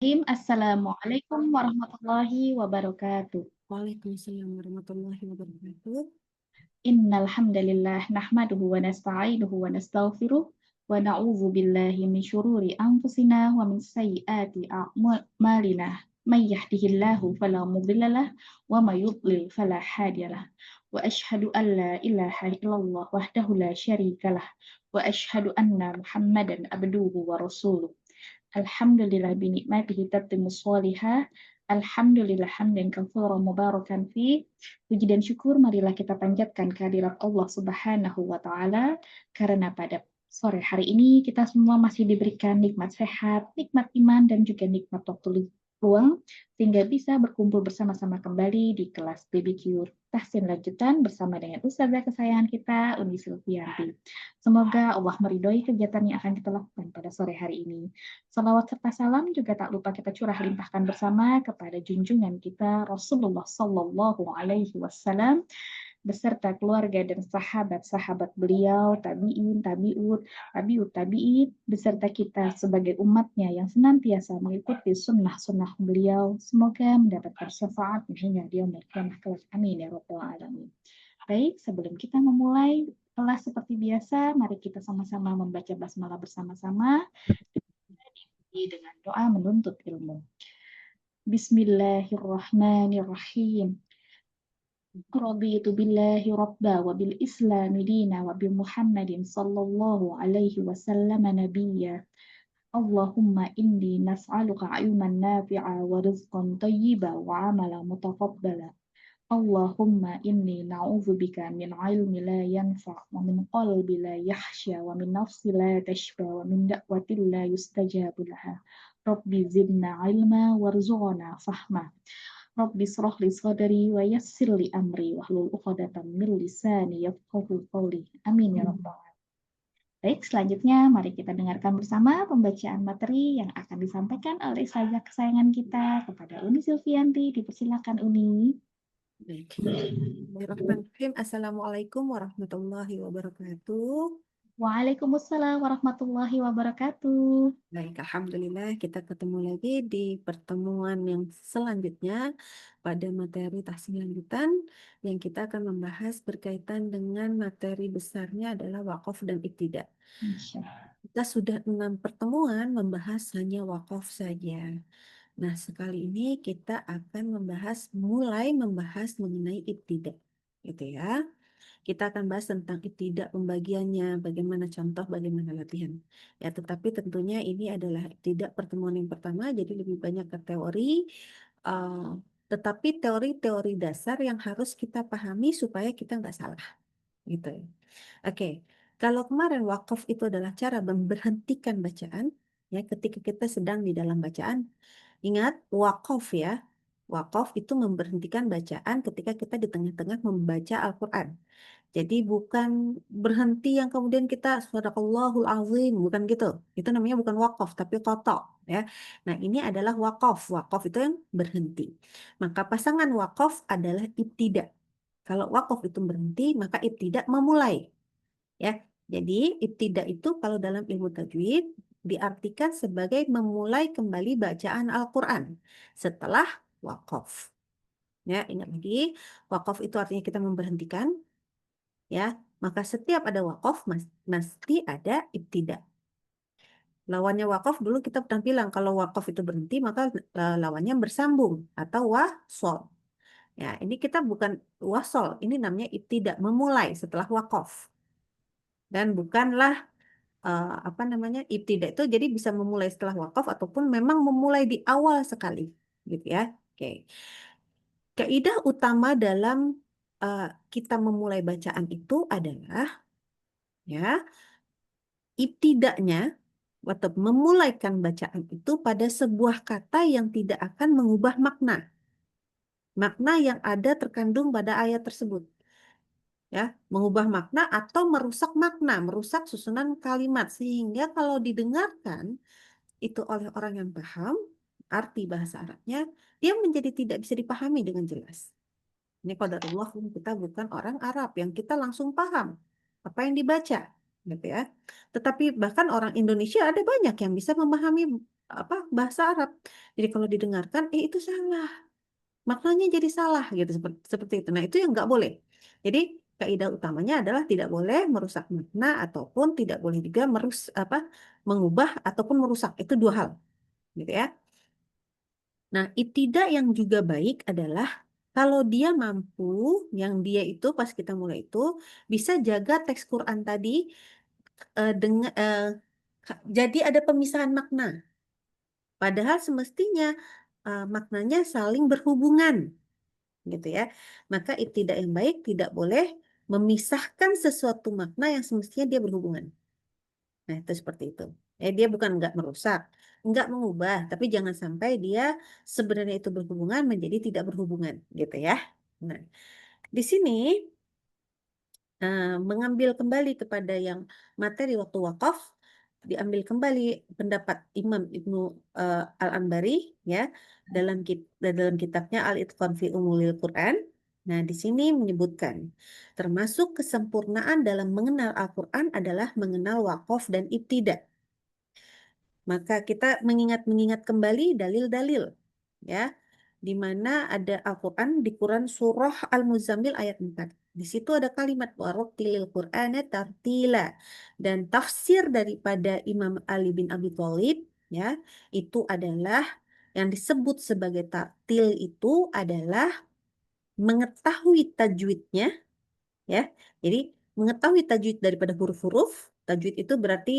Assalamualaikum warahmatullahi wabarakatuh. Waalaikumsalam warahmatullahi wabarakatuh. Innal hamdalillah nahmaduhu wa nasta'inuhu wa nastaghfiruh wa na'udzu billahi min syururi anfusina wa min sayyiati a'malina. May yahdihillahu fala mudhillalah wa may yudlil fala hadiyalah. Wa asyhadu an la ilaha illallah wahdahu la syarikalah wa asyhadu anna Muhammadan abduhu wa rasuluh. Alhamdulillah binikmatihi tatimmus sholihah. Alhamdulillah hamdan katsiran mubarakan fi. Puji dan syukur marilah kita panjatkan kehadirat Allah Subhanahu wa taala karena pada sore hari ini kita semua masih diberikan nikmat sehat, nikmat iman dan juga nikmat waktu luang sehingga bisa berkumpul bersama-sama kembali di kelas BBQ Tahsin lanjutan bersama dengan ustazah kesayangan kita Uni Silvianti. Semoga Allah meridhoi kegiatan yang akan kita lakukan pada sore hari ini. Salawat serta salam juga tak lupa kita curah limpahkan bersama kepada junjungan kita Rasulullah Sallallahu Alaihi Wasallam beserta keluarga dan sahabat-sahabat beliau, tabiin, tabiut tabiin, beserta kita sebagai umatnya yang senantiasa mengikuti sunnah-sunnah beliau. Semoga mendapatkan syafaat hingga di yaumil qiyamah kelak. Amin ya rabbal alamin. Baik, sebelum kita memulai kelas seperti biasa, mari kita sama-sama membaca basmalah bersama-sama dengan doa menuntut ilmu. Bismillahirrahmanirrahim. Raditu billahi rabba wa bil islami dina wa bi Muhammadin sallallahu alaihi wasallam nabiyya. Allahumma inni nas'aluka ilman nafi'a wa rizqan tayyiba wa amala mutaqabbala. Allahumma inni na'udzubika min ilmi la yanfa' wa min qalbi la yakhsha wa min nafsi la tashba wa min da'watin la yustajabu laha. Rabbi zidna ilma warzuqna fahma. Rabbi shrah li sadri wa yassir li amri wahlul 'uqdatam min lisani yafqahu qawli. Amin ya rabbal alamin. Baik, selanjutnya mari kita dengarkan bersama pembacaan materi yang akan disampaikan oleh ustazah kesayangan kita kepada Uni Silvianti. Dipersilakan Uni. Baik. Bismillahirrahmanirrahim. Assalamualaikum warahmatullahi wabarakatuh. Waalaikumsalam warahmatullahi wabarakatuh. Baik, alhamdulillah kita ketemu lagi di pertemuan yang selanjutnya pada materi tahsin lanjutan yang kita akan membahas berkaitan dengan materi besarnya adalah wakaf dan ibtidah. Kita sudah 6 pertemuan membahas hanya wakaf saja. Nah, sekali ini kita akan mulai membahas mengenai ibtidah, gitu ya. Kita akan bahas tentang ibtidah pembagiannya, bagaimana contoh, bagaimana latihan. Ya, tetapi tentunya ini adalah ibtidah pertemuan yang pertama, jadi lebih banyak ke teori, uh, tetapi teori-teori dasar yang harus kita pahami supaya kita nggak salah, gitu ya. Oke, kalau kemarin wakaf itu adalah cara memberhentikan bacaan, ya ketika kita sedang di dalam bacaan. Ingat, wakaf ya. Wakaf itu memberhentikan bacaan ketika kita di tengah-tengah membaca Al-Quran. Jadi bukan berhenti yang kemudian kita sadaqallahul azim, bukan gitu. Itu namanya bukan wakaf, tapi kotok ya. Nah, ini adalah wakaf. Wakaf itu yang berhenti. Maka pasangan wakaf adalah ibtidah. Kalau wakaf itu berhenti, maka ibtidah memulai. Ya, jadi ibtidah itu kalau dalam ilmu tajwid diartikan sebagai memulai kembali bacaan Al-Quran setelah wakaf. Ya, ingat lagi, wakaf itu artinya kita memberhentikan. Ya, maka setiap ada wakaf mesti ada ibtidah. Lawannya wakaf dulu kita pernah bilang kalau wakaf itu berhenti maka lawannya bersambung atau wasol. Ya, ini kita bukan wasol, ini namanya ibtidah, memulai setelah wakaf. Dan bukanlah apa namanya ibtidah itu jadi bisa memulai setelah wakaf ataupun memang memulai di awal sekali gitu ya. Oke. Kaidah utama dalam uh, kita memulai bacaan itu adalah ya ibtidaknya atau memulaikan bacaan itu pada sebuah kata yang tidak akan mengubah makna. Makna yang ada terkandung pada ayat tersebut. Ya, mengubah makna atau merusak makna, merusak susunan kalimat sehingga kalau didengarkan itu oleh orang yang paham arti bahasa Arabnya, dia menjadi tidak bisa dipahami dengan jelas. Ini qadarullah kita bukan orang Arab yang kita langsung paham apa yang dibaca, gitu ya. Tetapi bahkan orang Indonesia ada banyak yang bisa memahami apa bahasa Arab. Jadi kalau didengarkan, itu salah, maknanya jadi salah gitu seperti itu. Nah, itu yang nggak boleh. Jadi kaidah utamanya adalah tidak boleh merusak makna ataupun tidak boleh juga mengubah ataupun merusak. Itu dua hal, gitu ya. Nah, ibtidak yang juga baik adalah kalau dia mampu, yang dia itu pas kita mulai itu bisa jaga teks Quran tadi dengan jadi ada pemisahan makna. Padahal semestinya maknanya saling berhubungan, gitu ya. Maka ibtidak yang baik tidak boleh memisahkan sesuatu makna yang semestinya dia berhubungan. Nah, itu seperti itu. Dia bukan nggak merusak, nggak mengubah, tapi jangan sampai dia sebenarnya itu berhubungan menjadi tidak berhubungan, gitu ya. Nah, di sini mengambil kembali kepada yang materi waktu wakaf, diambil kembali pendapat Imam Ibnu Al-Anbari ya dalam kitabnya Al-Itqan fi Umulil Quran. Nah, di sini menyebutkan termasuk kesempurnaan dalam mengenal Al-Quran adalah mengenal wakaf dan ibtidah. Maka kita mengingat kembali dalil-dalil ya, di mana ada Al-Quran di Quran surah Al-Muzammil ayat 4. Di situ ada kalimat warattilil Qur'ana tartila, dan tafsir daripada Imam Ali bin Abi Thalib ya, itu adalah yang disebut sebagai tartil itu adalah mengetahui tajwidnya ya. Jadi mengetahui tajwid daripada huruf-huruf. Tajwid itu berarti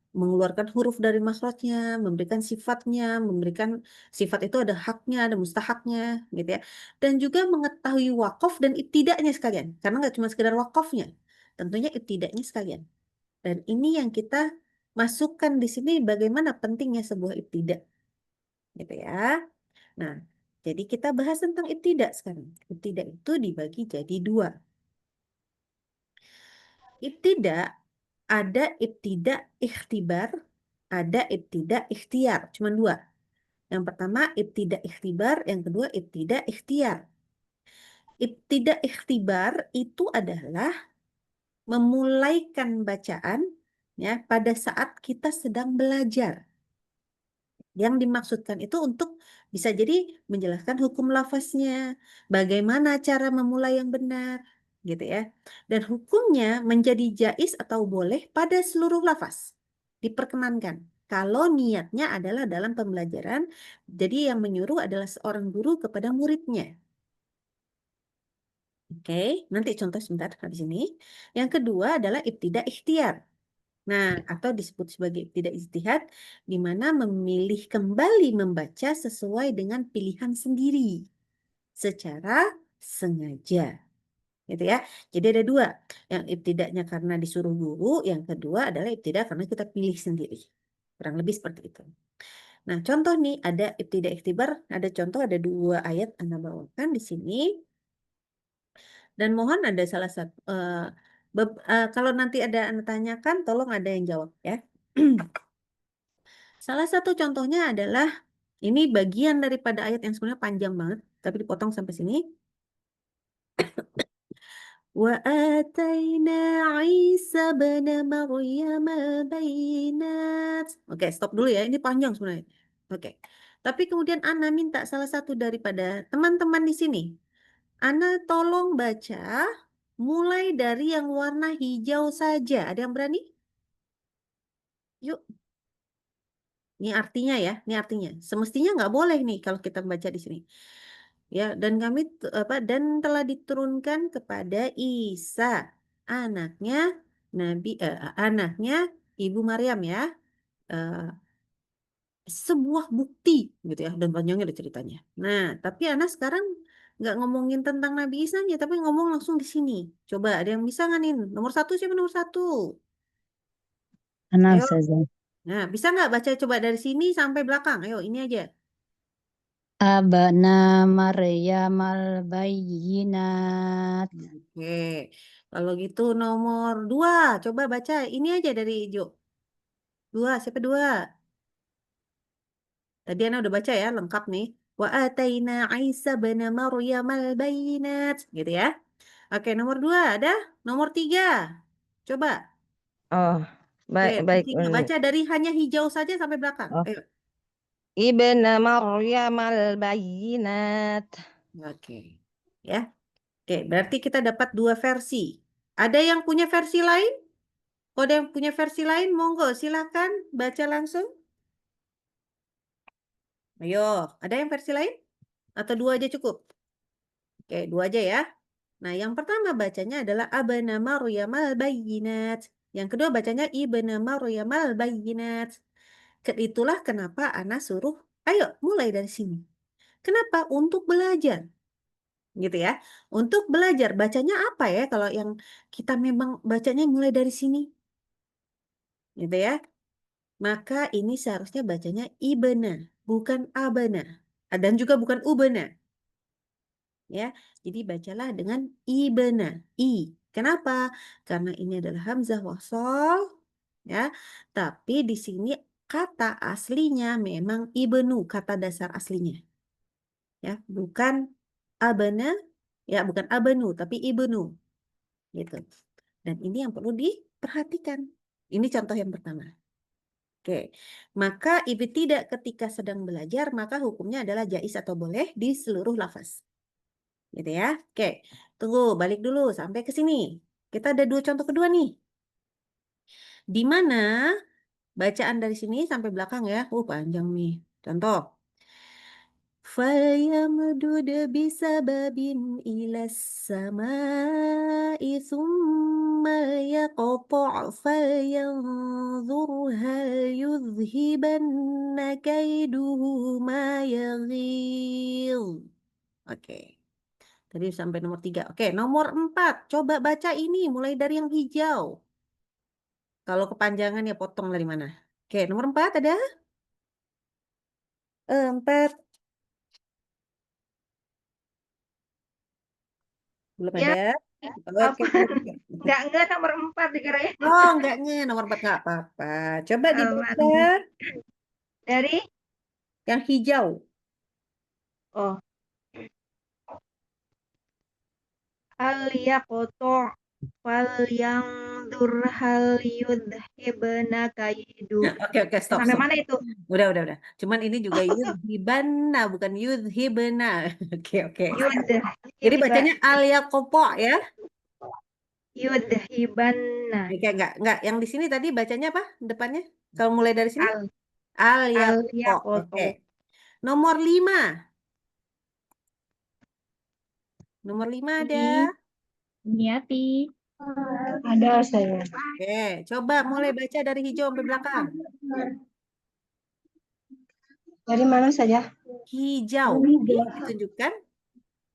mengeluarkan huruf dari makhrajnya, memberikan sifatnya, memberikan sifat itu ada haknya, ada mustahaknya, gitu ya. Dan juga mengetahui wakaf dan ibtidaknya sekalian, karena nggak cuma sekedar wakafnya, tentunya ibtidaknya sekalian. Dan ini yang kita masukkan di sini bagaimana pentingnya sebuah ibtidak, gitu ya. Nah, jadi kita bahas tentang ibtidak sekarang. Ibtidak itu dibagi jadi dua. Ibtidak ada ibtidak ikhtibar, ada ibtidak ikhtiar. Cuma dua. Yang pertama ibtidak ikhtibar, yang kedua ibtidak ikhtiar. Ibtidak ikhtibar itu adalah memulaikan bacaan ya pada saat kita sedang belajar. Yang dimaksudkan itu untuk bisa jadi menjelaskan hukum lafaznya, bagaimana cara memulai yang benar, gitu ya. Dan hukumnya menjadi jais atau boleh pada seluruh lafaz. Diperkenankan. Kalau niatnya adalah dalam pembelajaran, jadi yang menyuruh adalah seorang guru kepada muridnya. Oke, nanti contoh sebentar di sini. Yang kedua adalah ibtidak ikhtiar. Nah, atau disebut sebagai tidak ijtihad, di mana memilih kembali membaca sesuai dengan pilihan sendiri, secara sengaja. Gitu ya. Jadi ada dua. Yang ibtidaknya karena disuruh guru, yang kedua adalah ibtidak karena kita pilih sendiri. Kurang lebih seperti itu. Nah, contoh nih, ada ibtidak ikhtibar, ada contoh, ada dua ayat Anda bawakan di sini. Dan mohon ada salah satu, kalau nanti ada Anda tanyakan, tolong ada yang jawab ya. Salah satu contohnya adalah ini bagian daripada ayat yang sebenarnya panjang banget, tapi dipotong sampai sini. Wa atayna Isa bin Maryam bayinat. Oke, stop dulu ya. Ini panjang sebenarnya. Oke. Tapi kemudian Ana minta salah satu daripada teman-teman di sini. Ana tolong baca mulai dari yang warna hijau saja. Ada yang berani? Yuk. Ini artinya ya, ini artinya. Semestinya nggak boleh nih kalau kita membaca di sini. Ya, dan dan telah diturunkan kepada Isa, anaknya anaknya Ibu Maryam ya, eh, sebuah bukti gitu ya, dan panjangnya ada ceritanya. Nah, tapi anak sekarang nggak ngomongin tentang Nabi Isa-nya, tapi ngomong langsung di sini. Coba ada yang bisa nggak nih? Nomor satu siapa nomor satu? Ana Ayo. Ustazah. Nah, bisa nggak baca coba dari sini sampai belakang? Ayo, ini aja. Abana Maryamal Bayyinat. Oke, kalau gitu nomor dua, coba baca ini aja dari Jo. Dua, siapa dua? Tadi Ana udah baca ya, lengkap nih. Wa ataina Isa bin Maryam al-bayinat. Gitu ya. Oke, nomor dua ada. Nomor tiga. Coba. Oh, Oke, baik baik. tiga. Baca dari hanya hijau saja sampai belakang. Oh, Ayo. ibna Maryam al-bayyinat. Oke. Ya. Oke, berarti kita dapat dua versi. Ada yang punya versi lain? Kalau ada yang punya versi lain, monggo silakan baca langsung. Ayo, ada yang versi lain? Atau dua aja cukup? Oke, dua aja ya. Nah, yang pertama bacanya adalah abana Maryam al-bayyinat. Yang kedua bacanya ibna Maryam al-bayyinat. Itulah kenapa Ana suruh, ayo mulai dari sini. Kenapa? Untuk belajar. Gitu ya. Untuk belajar, bacanya apa ya kalau yang kita memang bacanya mulai dari sini? Gitu ya. Maka ini seharusnya bacanya ibna, bukan abana. Dan juga bukan ubana. Ya, jadi bacalah dengan ibna, i. Kenapa? Karena ini adalah hamzah wasol, ya. Tapi di sini kata aslinya memang ibnu, kata dasar aslinya. Ya, bukan abana, ya bukan abanu, tapi ibnu, gitu. Dan ini yang perlu diperhatikan. Ini contoh yang pertama. Oke, maka tidak ketika sedang belajar, maka hukumnya adalah jais atau boleh di seluruh lafaz. Gitu ya. Oke, tunggu, balik dulu sampai ke sini. Kita ada dua contoh kedua nih. Di mana bacaan dari sini sampai belakang ya. Panjang nih. Contoh. فَيَمْدُدْ بِسَبَبٍ إِلَى السَّمَاءِ ثُمَّ يَقْطَعْ فَيَنظُرْ هَلْ يُذْهِبَنَّ كَيْدُهُ مَا يَغِيظُ. Oke. Tadi sampai nomor 3. Oke, nomor 4. Coba baca ini mulai dari yang hijau. Kalau kepanjangan ya potong dari mana. Oke, nomor 4 ada? 4. Belum Ya, ada? Oke, apa? nomor 3. Enggak nomor 4 dikirain. Oh, enggaknya nomor 4 enggak apa-apa. Coba dibaca Dari yang hijau. oh, al yaqtu fal yang hal yudhibna kaidu. Oke, stop, Sampai stop. mana itu? Udah. Cuman ini juga yudhibana, bukan yudhibna. Oke. Jadi bacanya al-yaqta ya. Yudhibanna Oke, enggak. Yang di sini tadi bacanya apa? Depannya? Kalau mulai dari sini? al al Al-yaqta. Oke. yaqtu. Nomor 5. Nomor 5 ada. Niati. Ada saya. Oke, coba mulai baca dari hijau sampai belakang. Dari mana saja? Hijau. Ditunjukkan.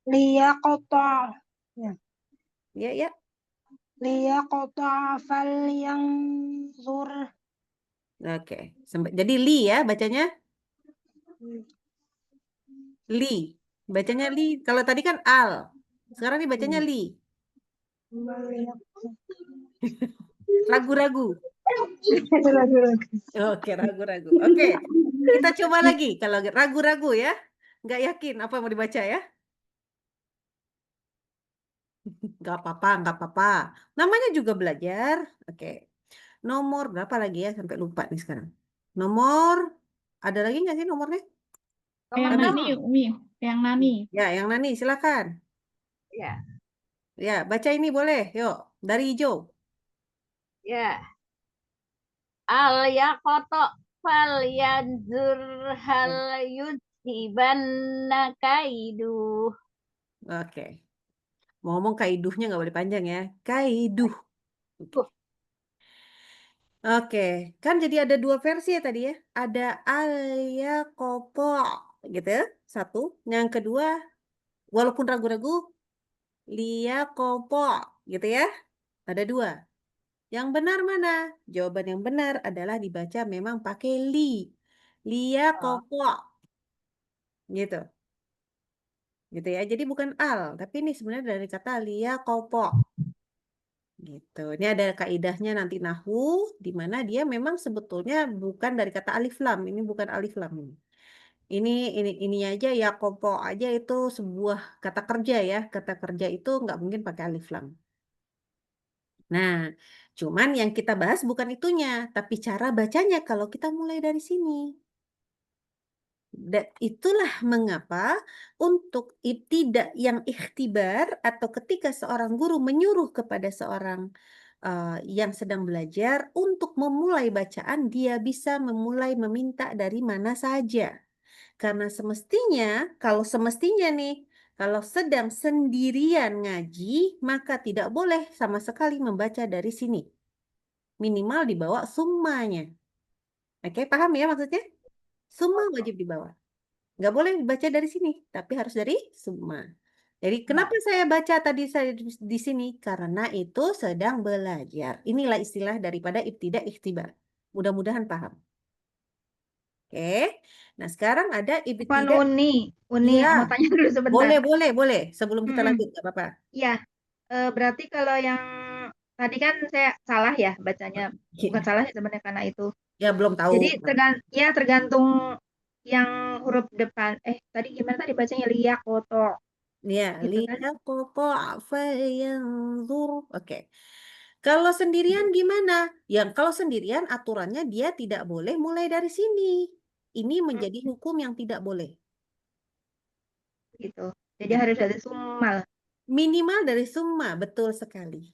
Liyaqta. Ya. Liyaqta fal yang Oke. Jadi li ya bacanya. Li. Bacanya li. Kalau tadi kan al. Sekarang ini bacanya li. Ragu-ragu. Oke, ragu-ragu. Oke. Kita coba lagi. Kalau ragu-ragu ya. Nggak yakin apa yang mau dibaca ya. Nggak apa-apa. Namanya juga belajar. Oke. Nomor berapa lagi ya? Sampai lupa nih sekarang. Nomor. Ada lagi nggak sih nomornya? Yang Nani. Nani, Umi. Yang Nani. Ya, yang Nani silakan. Ya. Ya, baca ini boleh. Yuk, dari hijau. Ya. Al yaqta fal yanzur hal yudhibanna kaidu. Oke. Mau ngomong kaiduhnya nggak boleh panjang ya. Kaiduh. Oke. Kan jadi ada dua versi ya tadi ya. Ada alia kopo gitu ya. Satu. Yang kedua, walaupun ragu-ragu, lia kopo gitu ya. Ada dua. Yang benar mana? Jawaban yang benar adalah dibaca memang pakai li. Lia kopo. Gitu. Gitu ya. Jadi bukan al, tapi ini sebenarnya dari kata lia kopo. Gitu. Ini ada kaidahnya nanti nahu, di mana dia memang sebetulnya bukan dari kata alif lam. Ini bukan alif lam. Ini aja ya kopo aja itu sebuah kata kerja ya. Kata kerja itu nggak mungkin pakai alif lam. Nah, cuman yang kita bahas bukan itunya, tapi cara bacanya kalau kita mulai dari sini. Itulah mengapa untuk ibtidah yang ikhtibar atau ketika seorang guru menyuruh kepada seorang yang sedang belajar untuk memulai bacaan, dia bisa memulai meminta dari mana saja. Karena semestinya, kalau sedang sendirian ngaji, maka tidak boleh sama sekali membaca dari sini. Minimal dibawa summanya. Oke, paham ya maksudnya? Summa wajib dibawa. Nggak boleh dibaca dari sini, tapi harus dari summa. Jadi kenapa saya baca tadi saya di sini? Karena itu sedang belajar. Inilah istilah daripada ibtidah ikhtibar. Mudah-mudahan paham. Oke. Nah, sekarang ada Puan ibtidah. Uni Iya, mau tanya dulu sebentar. boleh. Sebelum kita lanjut, nggak apa-apa. Iya, berarti kalau yang tadi kan saya salah ya bacanya, bukan salah ya sebenarnya karena itu. Ya, belum tahu. Jadi tergantung yang huruf depan. Tadi gimana tadi bacanya liyakoto Ya, gitu kan? lihat yang Oke. Kalau sendirian gimana? Yang kalau sendirian aturannya dia tidak boleh mulai dari sini. Ini menjadi hukum yang tidak boleh. Gitu. Jadi Nah, harus dari sumal. minimal dari summa, betul sekali.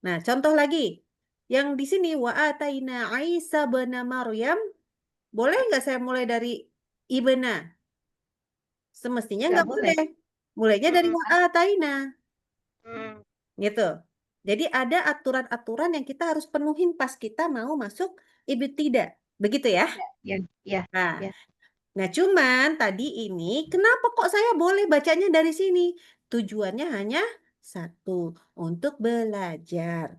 Nah, contoh lagi. Yang di sini wa ataina Isa bin Maryam, boleh nggak saya mulai dari ibna? Semestinya Nggak nggak boleh. boleh. Mulainya dari wa ataina. Gitu. Jadi ada aturan-aturan yang kita harus penuhin pas kita mau masuk ibtidah. Begitu ya? Ya. Nah, Ya. nah cuman tadi ini kenapa kok saya boleh bacanya dari sini? Tujuannya hanya satu, untuk belajar.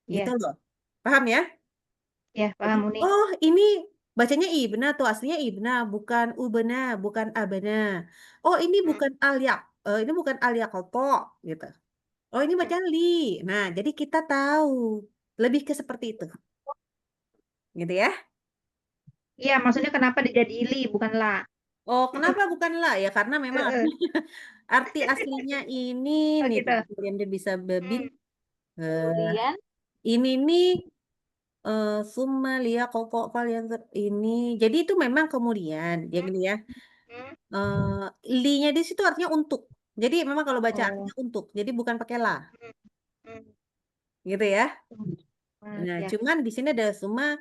Gitu Ya. loh. Paham ya? Ya, Jadi, paham Uni. oh ini bacanya ibna tuh aslinya ibna, bukan ubena, bukan abena. Oh ini bukan ini bukan alyakoto gitu. Oh ini baca li. Nah jadi kita tahu lebih ke seperti itu, gitu ya. Iya, maksudnya kenapa dijadi li bukan la? Oh kenapa bukan lah ya? Karena memang Heeh. arti aslinya ini Oh nih gitu. tadi kalian dia bisa babin. Kemudian Ini nih summa liya koko yang ini. Jadi itu memang kemudian ya gini ya. Li-nya di situ artinya untuk. Jadi memang kalau baca artinya untuk. Jadi bukan pakai la, gitu ya. Nah, Ya. cuman di sini ada summa,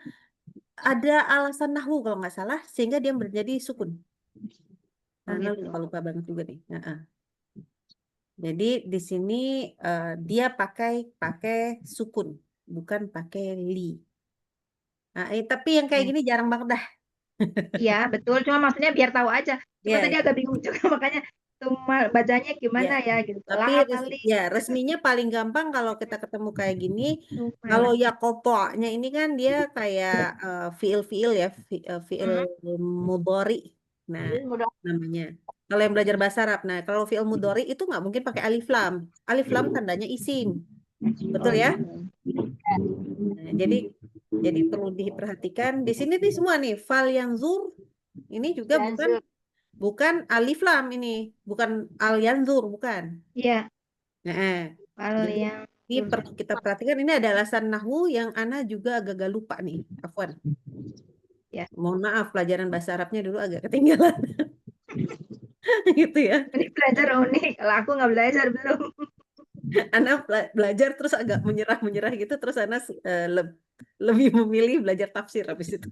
ada alasan nahwu kalau nggak salah sehingga dia menjadi sukun. Oh Nah, gitu. lupa banget juga nih. Jadi di sini dia pakai sukun, bukan pakai li. Nah, tapi yang kayak gini jarang banget dah. Iya, betul. Cuma maksudnya biar tahu aja. Cuma Ya, tadi agak bingung juga makanya cuma bacanya gimana ya. ya gitu. Tapi La apa li? resminya paling gampang kalau kita ketemu kayak gini. Kalau Sumal. ya kopoknya ini kan dia kayak fiil-fiil ya, fiil mudhari. Nah, mudah namanya. Kalau yang belajar bahasa Arab, nah kalau fiil mudhari itu nggak mungkin pakai alif lam. Alif lam tandanya isim, betul Oh ya? gitu. Nah, jadi perlu diperhatikan. Di sini nih semua nih, fal yang zur ini juga bukan Yanzur. bukan alif lam ini, bukan al yanzur, bukan. Iya, Nah, kalau jadi yang ini perlu kita perhatikan. Ini ada alasan nahwu yang Ana juga agak lupa nih, Afwan. ya Mohon maaf, pelajaran bahasa Arabnya dulu agak ketinggalan. Gitu ya. ini belajar unik. Kalau aku nggak belajar belum. Ana belajar terus agak menyerah gitu, terus Ana lebih memilih belajar tafsir habis itu.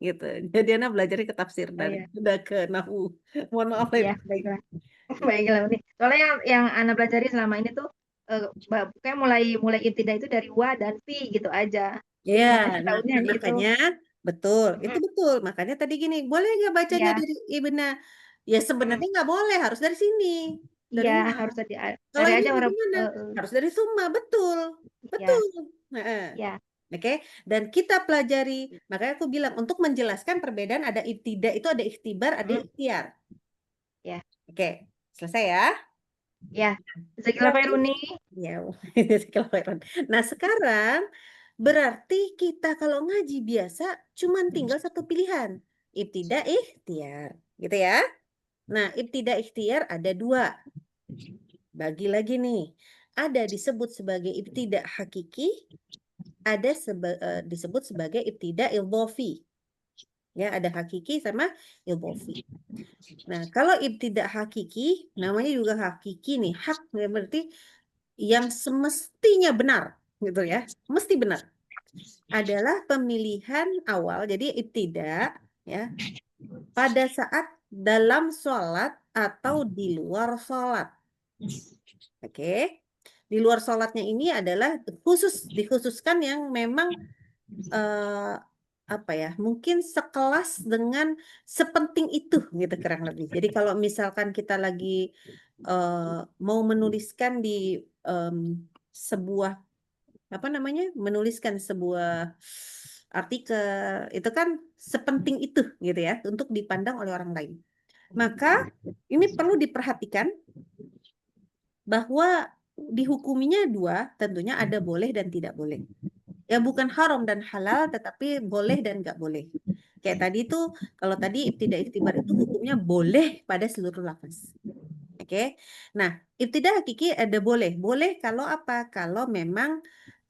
Gitu. Jadi Ana belajarnya ke tafsir Oh, dan iya. udah ke nahwu. Mohon maaf lahir Iya, batin. baiklah. Baiklah unik. Soalnya yang Ana pelajari selama ini tuh kayak mulai ibtidah itu dari wa dan fi gitu aja. Ya, Makanya nah tahunya gitu. makanya betul, itu betul. Makanya tadi gini, boleh nggak bacanya Iya, dari Ibna? Ya sebenarnya nggak boleh, harus dari sini, dari iya wa. harus Kalau cari ini aja orang. bagaimana? Harus dari summa, betul, Iya, betul. Heeh. iya. Oke, dan kita pelajari. Makanya aku bilang untuk menjelaskan perbedaan ada ibtidah itu ada ikhtibar, ada ikhtiar. Ya, Oke, selesai ya. ya. Jazakallah khair Uni. Ya, Jazakallahu. Nah sekarang berarti kita kalau ngaji biasa cuman tinggal satu pilihan, ibtidah ikhtiar, gitu ya. Nah ibtidah ikhtiar ada dua, bagi lagi nih, ada disebut sebagai ibtidah hakiki, ada disebut sebagai ibtidah idhofi. Ya, ada hakiki sama idhofi. Nah, kalau ibtidak hakiki, namanya juga hakiki nih, hak ya berarti yang semestinya benar, gitu ya, mesti benar. Adalah pemilihan awal, jadi ibtidak ya, pada saat dalam sholat atau di luar sholat. Oke, di luar sholatnya ini adalah dikhususkan yang memang apa ya, mungkin sekelas dengan sepenting itu gitu kurang lebih. Jadi kalau misalkan kita lagi mau menuliskan di sebuah apa namanya, menuliskan sebuah artikel itu kan sepenting itu gitu ya untuk dipandang oleh orang lain. Maka ini perlu diperhatikan bahwa dihukuminya dua, tentunya ada boleh dan tidak boleh. Ya bukan haram dan halal, tetapi boleh dan nggak boleh. Kayak tadi tuh, kalau tadi ibtidak iktibar itu hukumnya boleh pada seluruh lafaz. Oke. Nah, ibtidak hakiki ada boleh. Boleh kalau apa? Kalau memang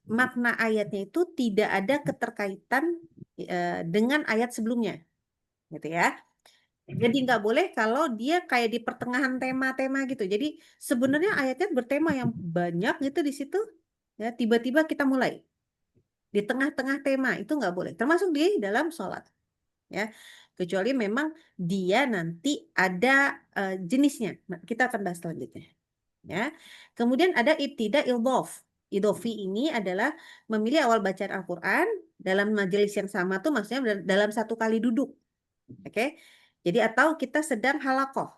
makna ayatnya itu tidak ada keterkaitan dengan ayat sebelumnya. Gitu ya. Jadi nggak boleh kalau dia kayak di pertengahan tema-tema gitu. Jadi sebenarnya ayatnya bertema yang banyak gitu di situ. Ya, tiba-tiba kita mulai di tengah-tengah tema itu nggak boleh, termasuk di dalam sholat, ya. Kecuali memang dia nanti ada jenisnya. Nah, kita akan bahas selanjutnya, ya. Kemudian ada ibtidak idhof. Idhofi ini adalah memilih awal bacaan Al-Quran dalam majelis yang sama tuh maksudnya dalam satu kali duduk, oke. Jadi atau kita sedang halakoh,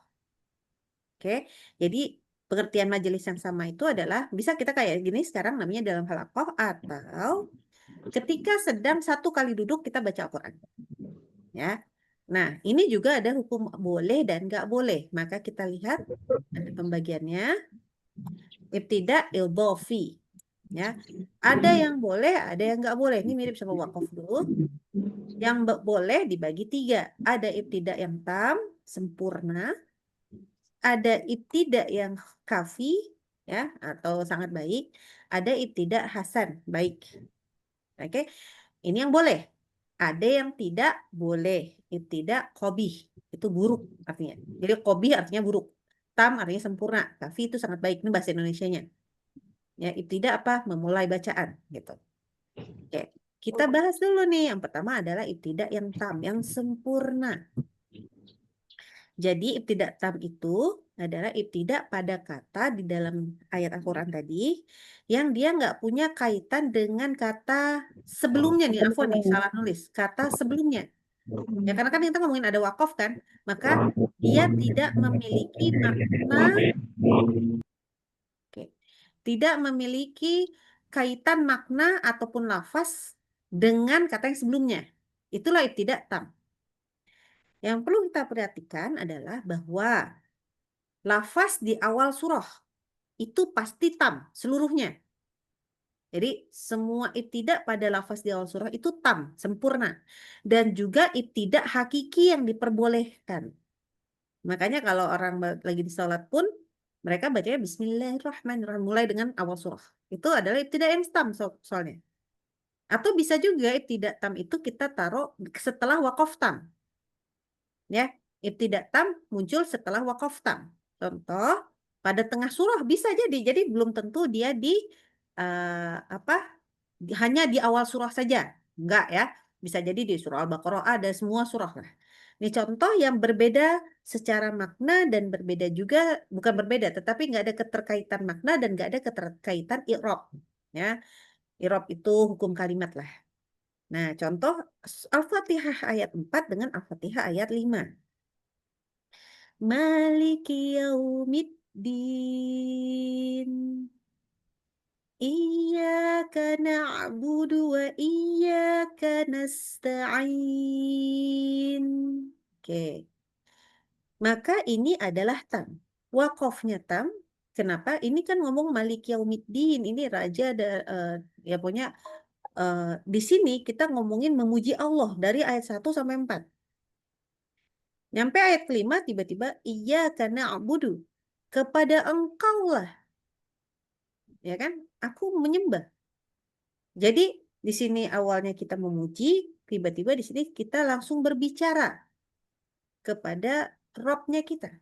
oke. Jadi pengertian majelis yang sama itu adalah bisa kita kayak gini sekarang namanya dalam halakoh atau ketika sedang satu kali duduk kita baca Al-Quran. Ya. Nah, ini juga ada hukum boleh dan nggak boleh. Maka kita lihat ada pembagiannya. Ibtidak idhofi. Ya. Ada yang boleh, ada yang nggak boleh. Ini mirip sama wakaf dulu. Yang boleh dibagi 3. Ada ibtidak yang tam, sempurna. Ada ibtidak yang kafi, ya, atau sangat baik. Ada ibtidak hasan, baik. Oke. Ini yang boleh. Ada yang tidak boleh. Ibtidak qabih. Itu buruk artinya. Jadi qabih artinya buruk. Tam artinya sempurna. Kafi itu sangat baik. Ini bahasa Indonesianya. Ya, ibtidak apa? Memulai bacaan gitu. Oke. Kita bahas dulu nih. Yang pertama adalah ibtidak yang tam, yang sempurna. Jadi ibtidak tam itu adalah ibtidak pada kata di dalam ayat Al-Quran tadi yang dia nggak punya kaitan dengan kata sebelumnya nih. Afwan nih, salah nulis. Kata sebelumnya. Ya karena kan kita ngomongin ada wakaf kan, maka dia tidak memiliki makna, tidak memiliki kaitan makna ataupun lafaz dengan kata yang sebelumnya. Itulah ibtidak tam. Yang perlu kita perhatikan adalah bahwa lafaz di awal surah itu pasti tam seluruhnya. Jadi semua ibtidak pada lafaz di awal surah itu tam, sempurna. Dan juga ibtidak hakiki yang diperbolehkan. Makanya kalau orang lagi di sholat pun mereka bacanya Bismillahirrahmanirrahim mulai dengan awal surah. Itu adalah ibtidak yang tam soalnya. Atau bisa juga ibtidak tam itu kita taruh setelah wakaf tam. Ya, ibtidak tam muncul setelah wakaf tam. Contoh pada tengah surah bisa jadi. Jadi belum tentu dia di hanya di awal surah saja. Enggak ya. Bisa jadi di surah Al-Baqarah ada semua surah lah. Ini contoh yang berbeda secara makna dan berbeda juga, bukan berbeda, tetapi nggak ada keterkaitan makna dan nggak ada keterkaitan i'rab. Ya, i'rab itu hukum kalimat lah. Nah, contoh Al-Fatihah ayat 4 dengan Al-Fatihah ayat 5. Maliki yaumiddin. Iyyaka na'budu wa iyyaka nasta'in. Oke. Maka ini adalah tam. Wakofnya tam. Kenapa? Ini kan ngomong Malik Yaumiddin. Ini raja ya punya di sini kita ngomongin memuji Allah dari ayat 1 sampai 4. Nyampe ayat kelima tiba-tiba iyyaka na'budu. Kepada engkau lah. Ya kan? Aku menyembah. Jadi di sini awalnya kita memuji, tiba-tiba di sini kita langsung berbicara kepada Robnya kita.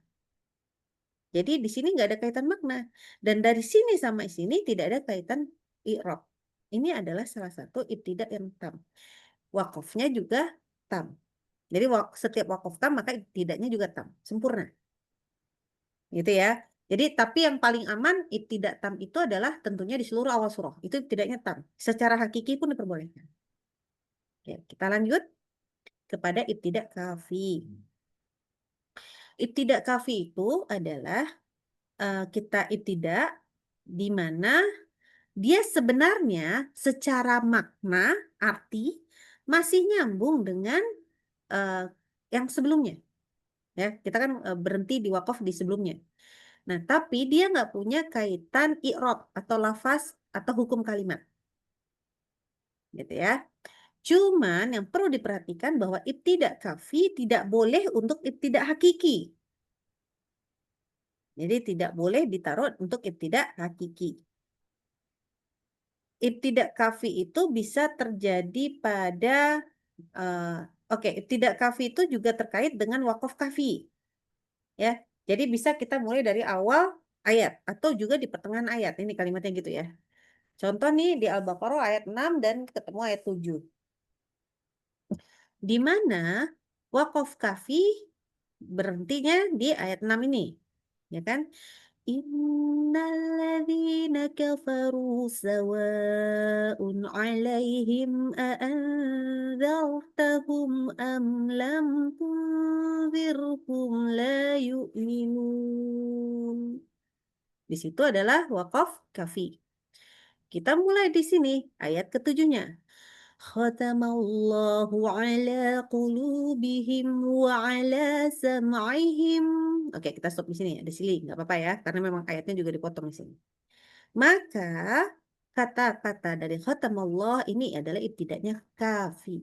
Jadi di sini nggak ada kaitan makna. Dan dari sini sama sini tidak ada kaitan i'rab. Ini adalah salah satu ibtidak yang tam. Wakofnya juga tam. Jadi setiap wakof tam maka ibtidaknya juga tam. Sempurna. Gitu ya. Jadi tapi yang paling aman ibtidak tam itu adalah tentunya di seluruh awal surah. Itu ibtidaknya tam. Secara hakiki pun diperbolehkan. Oke, kita lanjut kepada ibtidak kafi. Ibtidak kafi itu adalah kita ibtidak di mana dia sebenarnya secara makna, arti masih nyambung dengan yang sebelumnya. Ya, kita kan berhenti di wakaf di sebelumnya. Nah, tapi dia nggak punya kaitan i'rab atau lafaz atau hukum kalimat. Gitu ya. Cuman yang perlu diperhatikan bahwa ibtidak kafi tidak boleh untuk ibtidak hakiki. Jadi tidak boleh ditaruh untuk ibtidak hakiki. Ibtidak kafi itu bisa terjadi pada ibtidak kafi itu juga terkait dengan wakaf kafi. Ya. Jadi bisa kita mulai dari awal ayat atau juga di pertengahan ayat. Ini kalimatnya gitu ya. Contoh nih di Al-Baqarah ayat 6 dan ketemu ayat 7. Di mana wakaf kafi berhentinya di ayat 6 ini. Ya kan? Innalladzina kafaru sawa'un 'alaihim a'anzartahum am lam tunzirhum la yu'minun. Di situ adalah wakaf kafi. Kita mulai di sini ayat ketujuhnya. Khatamallahu ala qulubihim wa ala sam'ihim. Oke, kita stop di sini ya, di sini nggak apa-apa ya, karena memang ayatnya juga dipotong di sini. Maka kata-kata dari khatamallah ini adalah ibtidaknya kafi.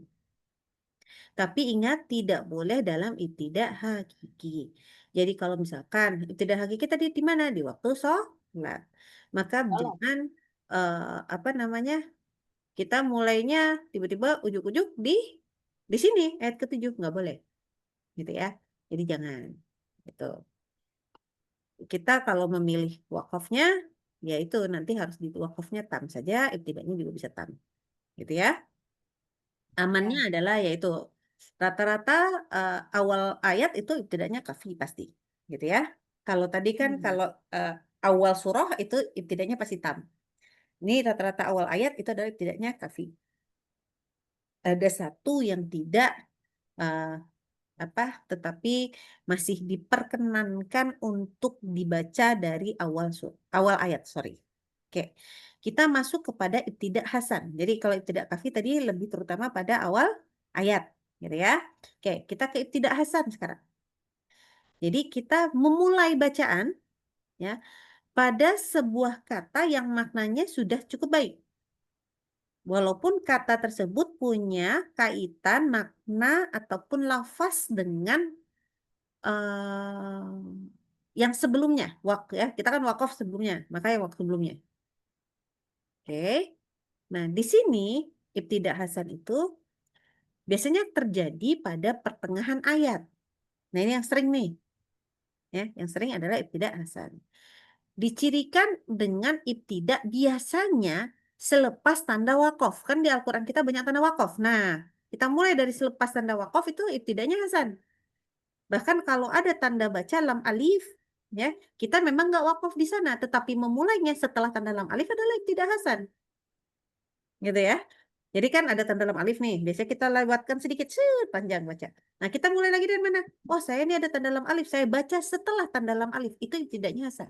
Tapi ingat tidak boleh dalam ibtidak hakiki. Jadi kalau misalkan ibtidak hakiki tadi di mana? Di waktu sholat. Maka jangan kita mulainya tiba-tiba ujuk-ujuk di sini ayat ke-7 nggak boleh. Gitu ya. Jadi jangan. Gitu. Kita kalau memilih wakafnya ya itu nanti harus di wakafnya tam saja, ibtidaknya juga bisa tam. Gitu ya. Amannya adalah yaitu rata-rata awal ayat itu ibtidaknya kafi pasti, gitu ya. Kalau tadi kan kalau awal surah itu ibtidaknya pasti tam. Ini rata-rata awal ayat itu adalah ibtidaknya kafi. Ada satu yang tidak tetapi masih diperkenankan untuk dibaca dari awal ayat, sorry. Oke. Kita masuk kepada ibtidak hasan. Jadi kalau ibtidak kafi tadi lebih terutama pada awal ayat, gitu ya. Oke, kita ke ibtidak hasan sekarang. Jadi kita memulai bacaan ya pada sebuah kata yang maknanya sudah cukup baik. Walaupun kata tersebut punya kaitan makna ataupun lafaz dengan yang sebelumnya. Kita kan wakaf sebelumnya, makanya wakaf sebelumnya. Oke. Nah, di sini ibtidak hasan itu biasanya terjadi pada pertengahan ayat. Nah, ini yang sering nih. Ya, yang sering adalah ibtidak hasan. Dicirikan dengan ibtidak biasanya selepas tanda wakaf. Kan di Al-Qur'an kita banyak tanda wakaf. Nah, kita mulai dari selepas tanda wakaf itu ibtidaknya hasan. Bahkan kalau ada tanda baca lam alif, ya, kita memang nggak wakaf di sana, tetapi memulainya setelah tanda lam alif adalah ibtidak hasan. Gitu ya. Jadi kan ada tanda lam alif nih, biasanya kita lewatkan sedikit, panjang baca. Nah, kita mulai lagi dari mana? Oh, saya ini ada tanda lam alif, saya baca setelah tanda lam alif. Itu ibtidaknya hasan.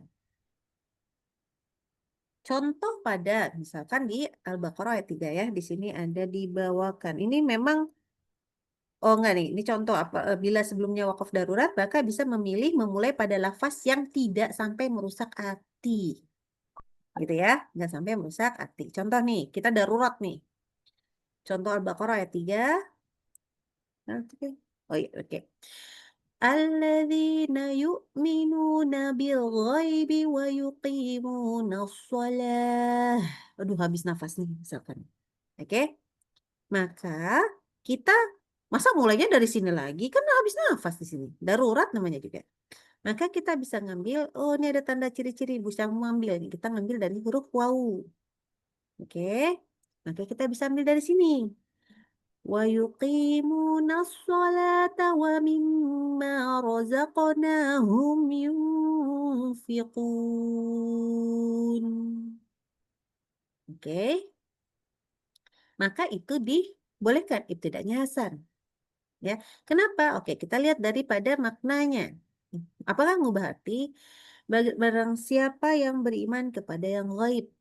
Contoh pada misalkan di Al-Baqarah ayat 3 ya, di sini ada dibawakan. Ini memang enggak nih, ini contoh bila sebelumnya wakaf darurat, maka bisa memilih memulai pada lafaz yang tidak sampai merusak arti. Gitu ya, nggak sampai merusak arti. Contoh nih, kita darurat nih. Contoh Al-Baqarah ayat 3. Oh iya, oke. Alladzina yu'minuna bil ghaibi wa yuqimuna shalah. Aduh, habis nafas nih misalkan. Oke. Maka kita masa mulainya dari sini lagi? Kan habis nafas di sini. Darurat namanya juga. Maka kita bisa ngambil, oh ini ada tanda ciri-ciri, bisa mengambil. Kita ngambil dari huruf wawu. Oke, maka kita bisa ambil dari sini. وَيُقِيمُونَ الصَّلَاةَ وَمِمَّا رَزَقْنَاهُمْ يُنْفِقُونَ. Oke, maka itu dibolehkan ibtida'nya hasan. Ya, kenapa? Oke, kita lihat daripada maknanya. Apakah berarti barang siapa yang beriman kepada yang gaib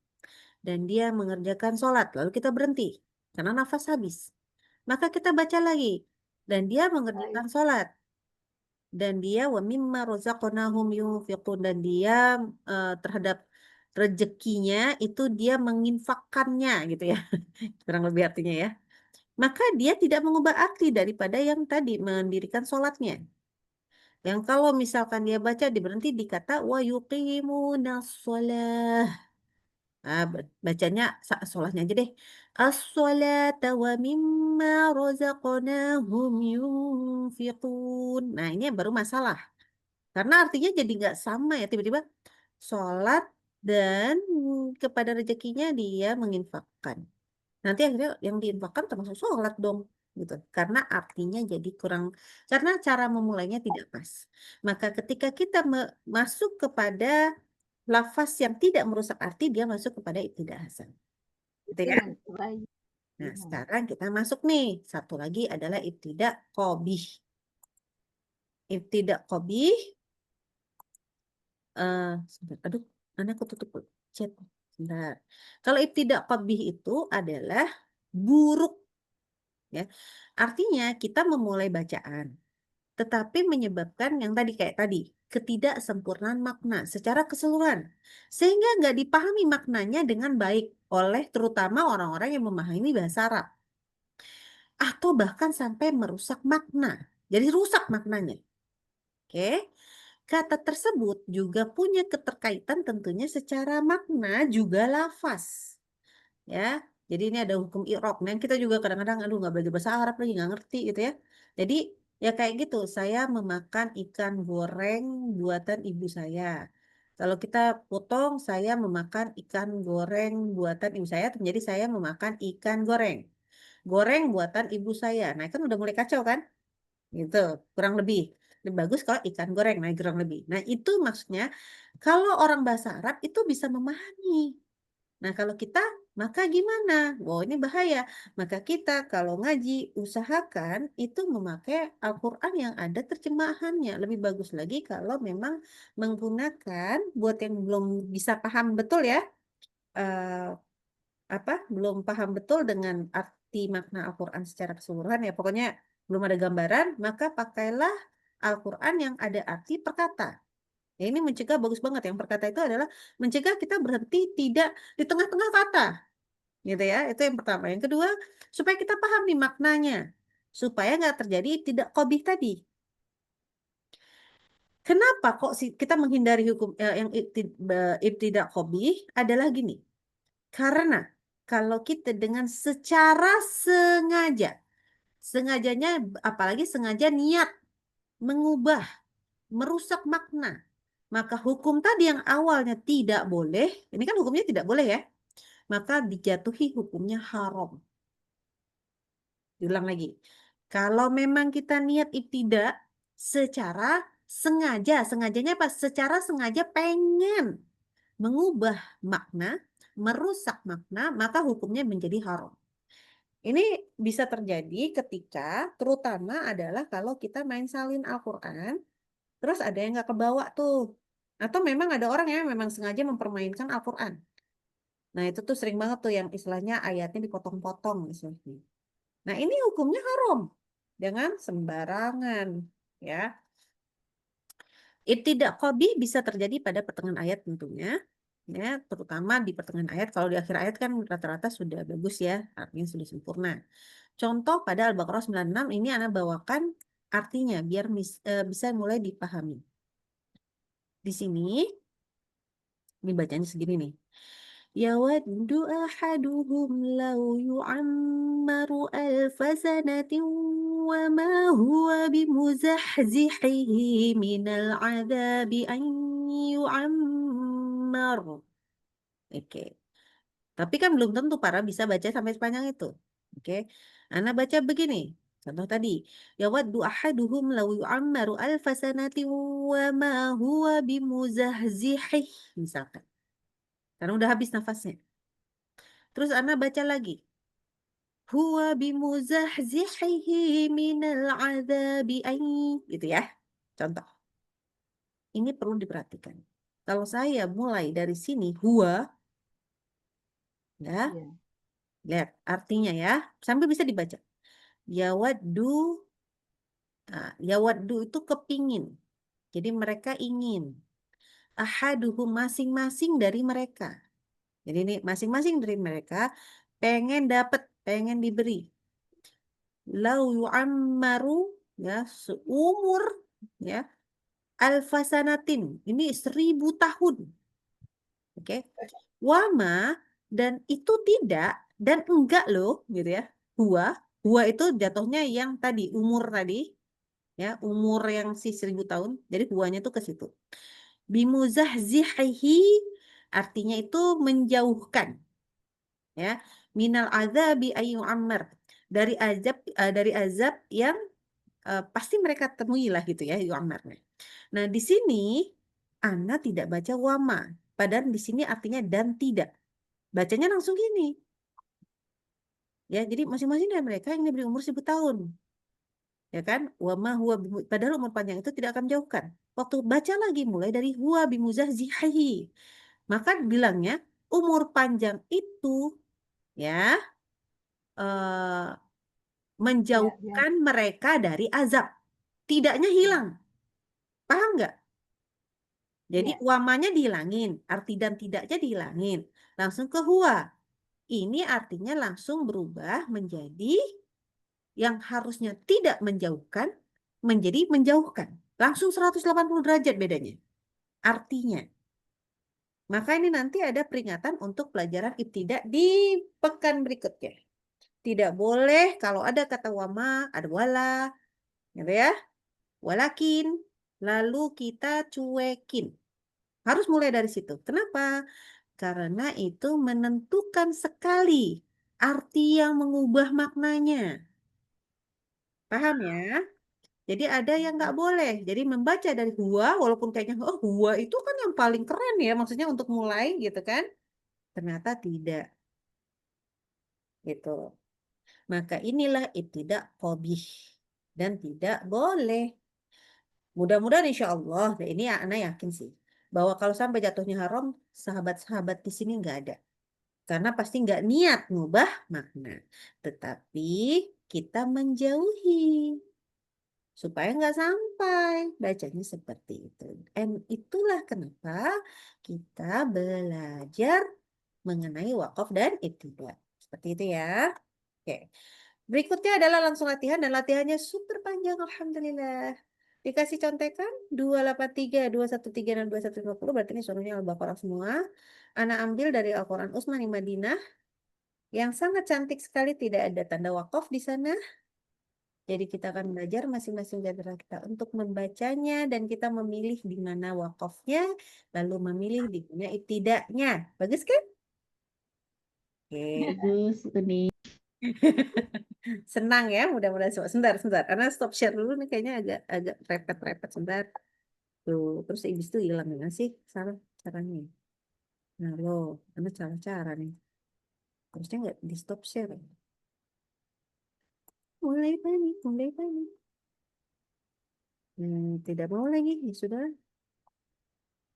dan dia mengerjakan sholat, lalu kita berhenti karena nafas habis. Maka kita baca lagi dan dia mengerjakan sholat dan dia wa mimma razaqnahum yunfiqun dan dia terhadap rezekinya itu dia menginfakkannya gitu ya. Kurang lebih artinya ya. Maka dia tidak mengubah arti daripada yang tadi mendirikan sholatnya. Yang kalau misalkan dia baca diberhenti di kata wa yuqimunas shalah. Nah, bacanya sholatnya aja deh. As-sholata wa mimma razaqnahum yunfiqun. Nah, ini baru masalah. Karena artinya jadi nggak sama ya. Tiba-tiba sholat dan kepada rezekinya dia menginfakkan. Nanti akhirnya yang diinfakkan termasuk sholat dong. Gitu. Karena artinya jadi kurang. Karena cara memulainya tidak pas. Maka ketika kita masuk kepada lafaz yang tidak merusak arti, dia masuk kepada ibtidah hasan. Gitu ya. Nah, sekarang kita masuk nih. Satu lagi adalah ibtidah qabih. Ibtidah qabih. Sebentar. Aduh, mana aku tutup chat. Sebentar. Kalau ibtidah qabih itu adalah buruk. Ya. Artinya kita memulai bacaan. Tetapi menyebabkan yang tadi kayak tadi. Ketidaksempurnaan makna secara keseluruhan. Sehingga nggak dipahami maknanya dengan baik oleh terutama orang-orang yang memahami bahasa Arab. Atau bahkan sampai merusak makna. Jadi rusak maknanya. Oke. Kata tersebut juga punya keterkaitan tentunya secara makna juga lafaz. Ya. Jadi ini ada hukum i'rab. Nah, kita juga kadang-kadang aduh nggak belajar bahasa Arab lagi nggak ngerti gitu ya. Jadi ya kayak gitu, saya memakan ikan goreng buatan ibu saya. Kalau kita potong, saya memakan ikan goreng buatan ibu saya, menjadi saya memakan ikan goreng. Goreng buatan ibu saya. Nah, kan udah mulai kacau kan? Gitu, kurang lebih. Lebih bagus kalau ikan goreng, nah kurang lebih. Nah, itu maksudnya kalau orang bahasa Arab itu bisa memahami. Nah, kalau kita, maka gimana? Wow, ini bahaya. Maka kita kalau ngaji, usahakan itu memakai Al-Quran yang ada terjemahannya. Lebih bagus lagi kalau memang menggunakan, buat yang belum bisa paham betul ya, eh, belum paham betul dengan arti makna Al-Quran secara keseluruhan ya, pokoknya belum ada gambaran, maka pakailah Al-Quran yang ada arti perkata. Ya, ini mencegah bagus banget. Yang perkata itu adalah mencegah kita berhenti tidak di tengah-tengah kata. Gitu ya, itu yang pertama. Yang kedua, supaya kita paham nih maknanya. Supaya nggak terjadi tidak qabih tadi. Kenapa kok kita menghindari hukum yang ibtidak qabih adalah gini. Karena kalau kita dengan secara sengaja, sengajanya apalagi sengaja niat mengubah, merusak makna, maka hukum tadi yang awalnya tidak boleh, ini kan hukumnya tidak boleh ya, maka dijatuhi hukumnya haram. Diulang lagi. Kalau memang kita niat ibtidak secara sengaja, sengajanya apa? Secara sengaja pengen mengubah makna, merusak makna, maka hukumnya menjadi haram. Ini bisa terjadi ketika terutama adalah kalau kita main salin Al-Quran, terus ada yang nggak kebawa tuh. Atau memang ada orang yang memang sengaja mempermainkan Al-Quran. Nah itu tuh sering banget tuh yang istilahnya ayatnya dipotong-potong misalnya. Nah ini hukumnya haram. Jangan sembarangan. Ya. Ibtidak qabih bisa terjadi pada pertengahan ayat tentunya. Ya, terutama di pertengahan ayat. Kalau di akhir ayat kan rata-rata sudah bagus ya. Artinya sudah sempurna. Contoh pada Al-Baqarah 96 ini Ana bawakan artinya biar bisa mulai dipahami. Di sini, ini bacanya segini nih. Yawaddu ahaduhum law yu'ammaru alfa sanatin wa ma huwa bimuzahzihihi minal adabi an yu'ammar. Oke. Tapi kan belum tentu para bisa baca sampai sepanjang itu. Oke. Ana baca begini. Contoh tadi. Yawaddu ahaduhum law yu'ammaru alfa sanatin wa ma huwa bimuzahzihih. Misalkan. Karena udah habis nafasnya. Terus Ana baca lagi. Huwa bimuzahzihihi minal azabi ay. Gitu ya. Contoh. Ini perlu diperhatikan. Kalau saya mulai dari sini, huwa. Ya. Iya. Lihat artinya ya. Sampai bisa dibaca. Yawaddu. Nah, yawaddu itu kepingin. Jadi mereka ingin. Ahaduhum masing-masing dari mereka. Jadi ini masing-masing dari mereka pengen dapat, pengen diberi. Lau yu'ammaru ya seumur ya alfasanatin. Ini 1000 tahun. Oke. Wama dan itu tidak dan enggak loh gitu ya. Huwa itu jatuhnya yang tadi umur tadi ya, umur yang si 1000 tahun. Jadi huwanya itu ke situ. Bimuzahzihihi artinya itu menjauhkan ya minal azabi ayu ammar dari azab yang pasti mereka temui lah gitu ya yu'ammarnya. Nah di sini Ana tidak baca wama padahal di sini artinya dan tidak, bacanya langsung gini ya, jadi masing-masing dari mereka yang diberi umur 1000 tahun ya kan, wama huwa padahal umur panjang itu tidak akan menjauhkan. Waktu baca lagi mulai dari huwa bimuzahzihihi maka bilangnya umur panjang itu ya eh, Ya, ya. menjauhkan mereka dari azab, tidaknya hilang. Paham nggak? Jadi Iya. wamanya dihilangin, arti dan tidaknya dihilangin. Langsung ke huwa. Ini artinya langsung berubah menjadi yang harusnya tidak menjauhkan, menjadi menjauhkan. Langsung 180 derajat bedanya. Artinya. Maka ini nanti ada peringatan untuk pelajaran ibtidak di pekan berikutnya. Tidak boleh kalau ada kata wama, ada wala, gitu ya. Walakin, lalu kita cuekin. Harus mulai dari situ. Kenapa? Karena itu menentukan sekali arti yang mengubah maknanya. Paham ya? Jadi ada yang nggak boleh. Jadi membaca dari huwa, walaupun kayaknya, oh huwa itu kan yang paling keren ya, maksudnya untuk mulai gitu kan. Ternyata tidak. Gitu. Maka inilah ibtidak qabih. Dan tidak boleh. Mudah-mudahan insya Allah, nah ini Ana yakin sih, bahwa kalau sampai jatuhnya haram, sahabat-sahabat di sini nggak ada. Karena pasti nggak niat ngubah makna. Tetapi kita menjauhi. Supaya nggak sampai bacanya seperti itu. Dan itulah kenapa kita belajar mengenai wakaf dan ibtidak. Seperti itu ya. Oke. Berikutnya adalah langsung latihan dan latihannya super panjang alhamdulillah. Dikasih contekan 283, 213 dan 2150 berarti ini suruhnya Al-Baqarah semua. Anak ambil dari Al-Qur'an Utsmani Madinah yang sangat cantik sekali, tidak ada tanda wakaf di sana. Jadi kita akan belajar masing-masing dari kita untuk membacanya dan kita memilih di mana wakafnya, lalu memilih di mana ibtidaknya. Bagus kan? Oke. Bagus, Uni. Senang ya, mudah-mudahan semua. Sebentar. Karena stop share dulu nih kayaknya agak repet-repet sebentar. Tuh, terus ibis tuh hilang ya sih? Salah caranya. Nah, loh, karena cara-cara nih. Terusnya nggak di stop share. Mulai panik, mulai panik. Tidak mau lagi, ya sudah.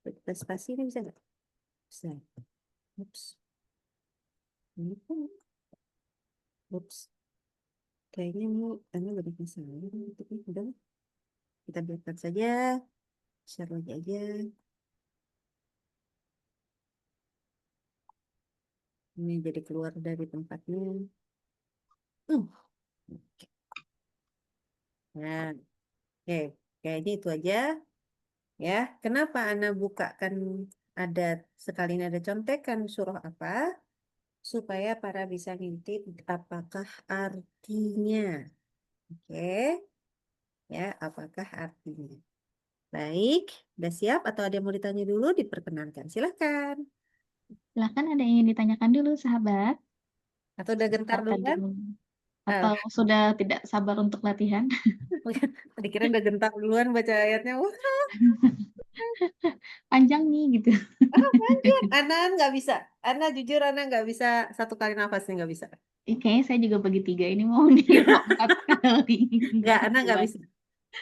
Kita spasi ini bisa nggak? Bisa. Ups. Ini kan. Ups. Kayaknya ini karena lebih masalah. Tapi udah, kita biarkan saja. Share lagi aja. Ini jadi keluar dari tempatnya. Oke. Nah, oke. Kayaknya itu aja. Ya, kenapa Ana bukakan ada sekalian ada contekan surah apa supaya para bisa ngintip apakah artinya. Oke, ya, apakah artinya? Baik, udah siap atau ada yang mau ditanya dulu? Diperkenankan, silahkan. Silahkan ada yang ingin ditanyakan dulu, sahabat. Atau udah gentar Apakah duluan? atau sudah tidak sabar untuk latihan? Dikira udah gentar duluan baca ayatnya. Wah, Panjang nih gitu. panjang. Ana nggak bisa. Ana jujur, Ana nggak bisa satu kali nafas nih, nggak bisa. Kayaknya saya juga bagi 3 ini mau nih mau 4 kali. Nggak, Ana nggak kuat. bisa.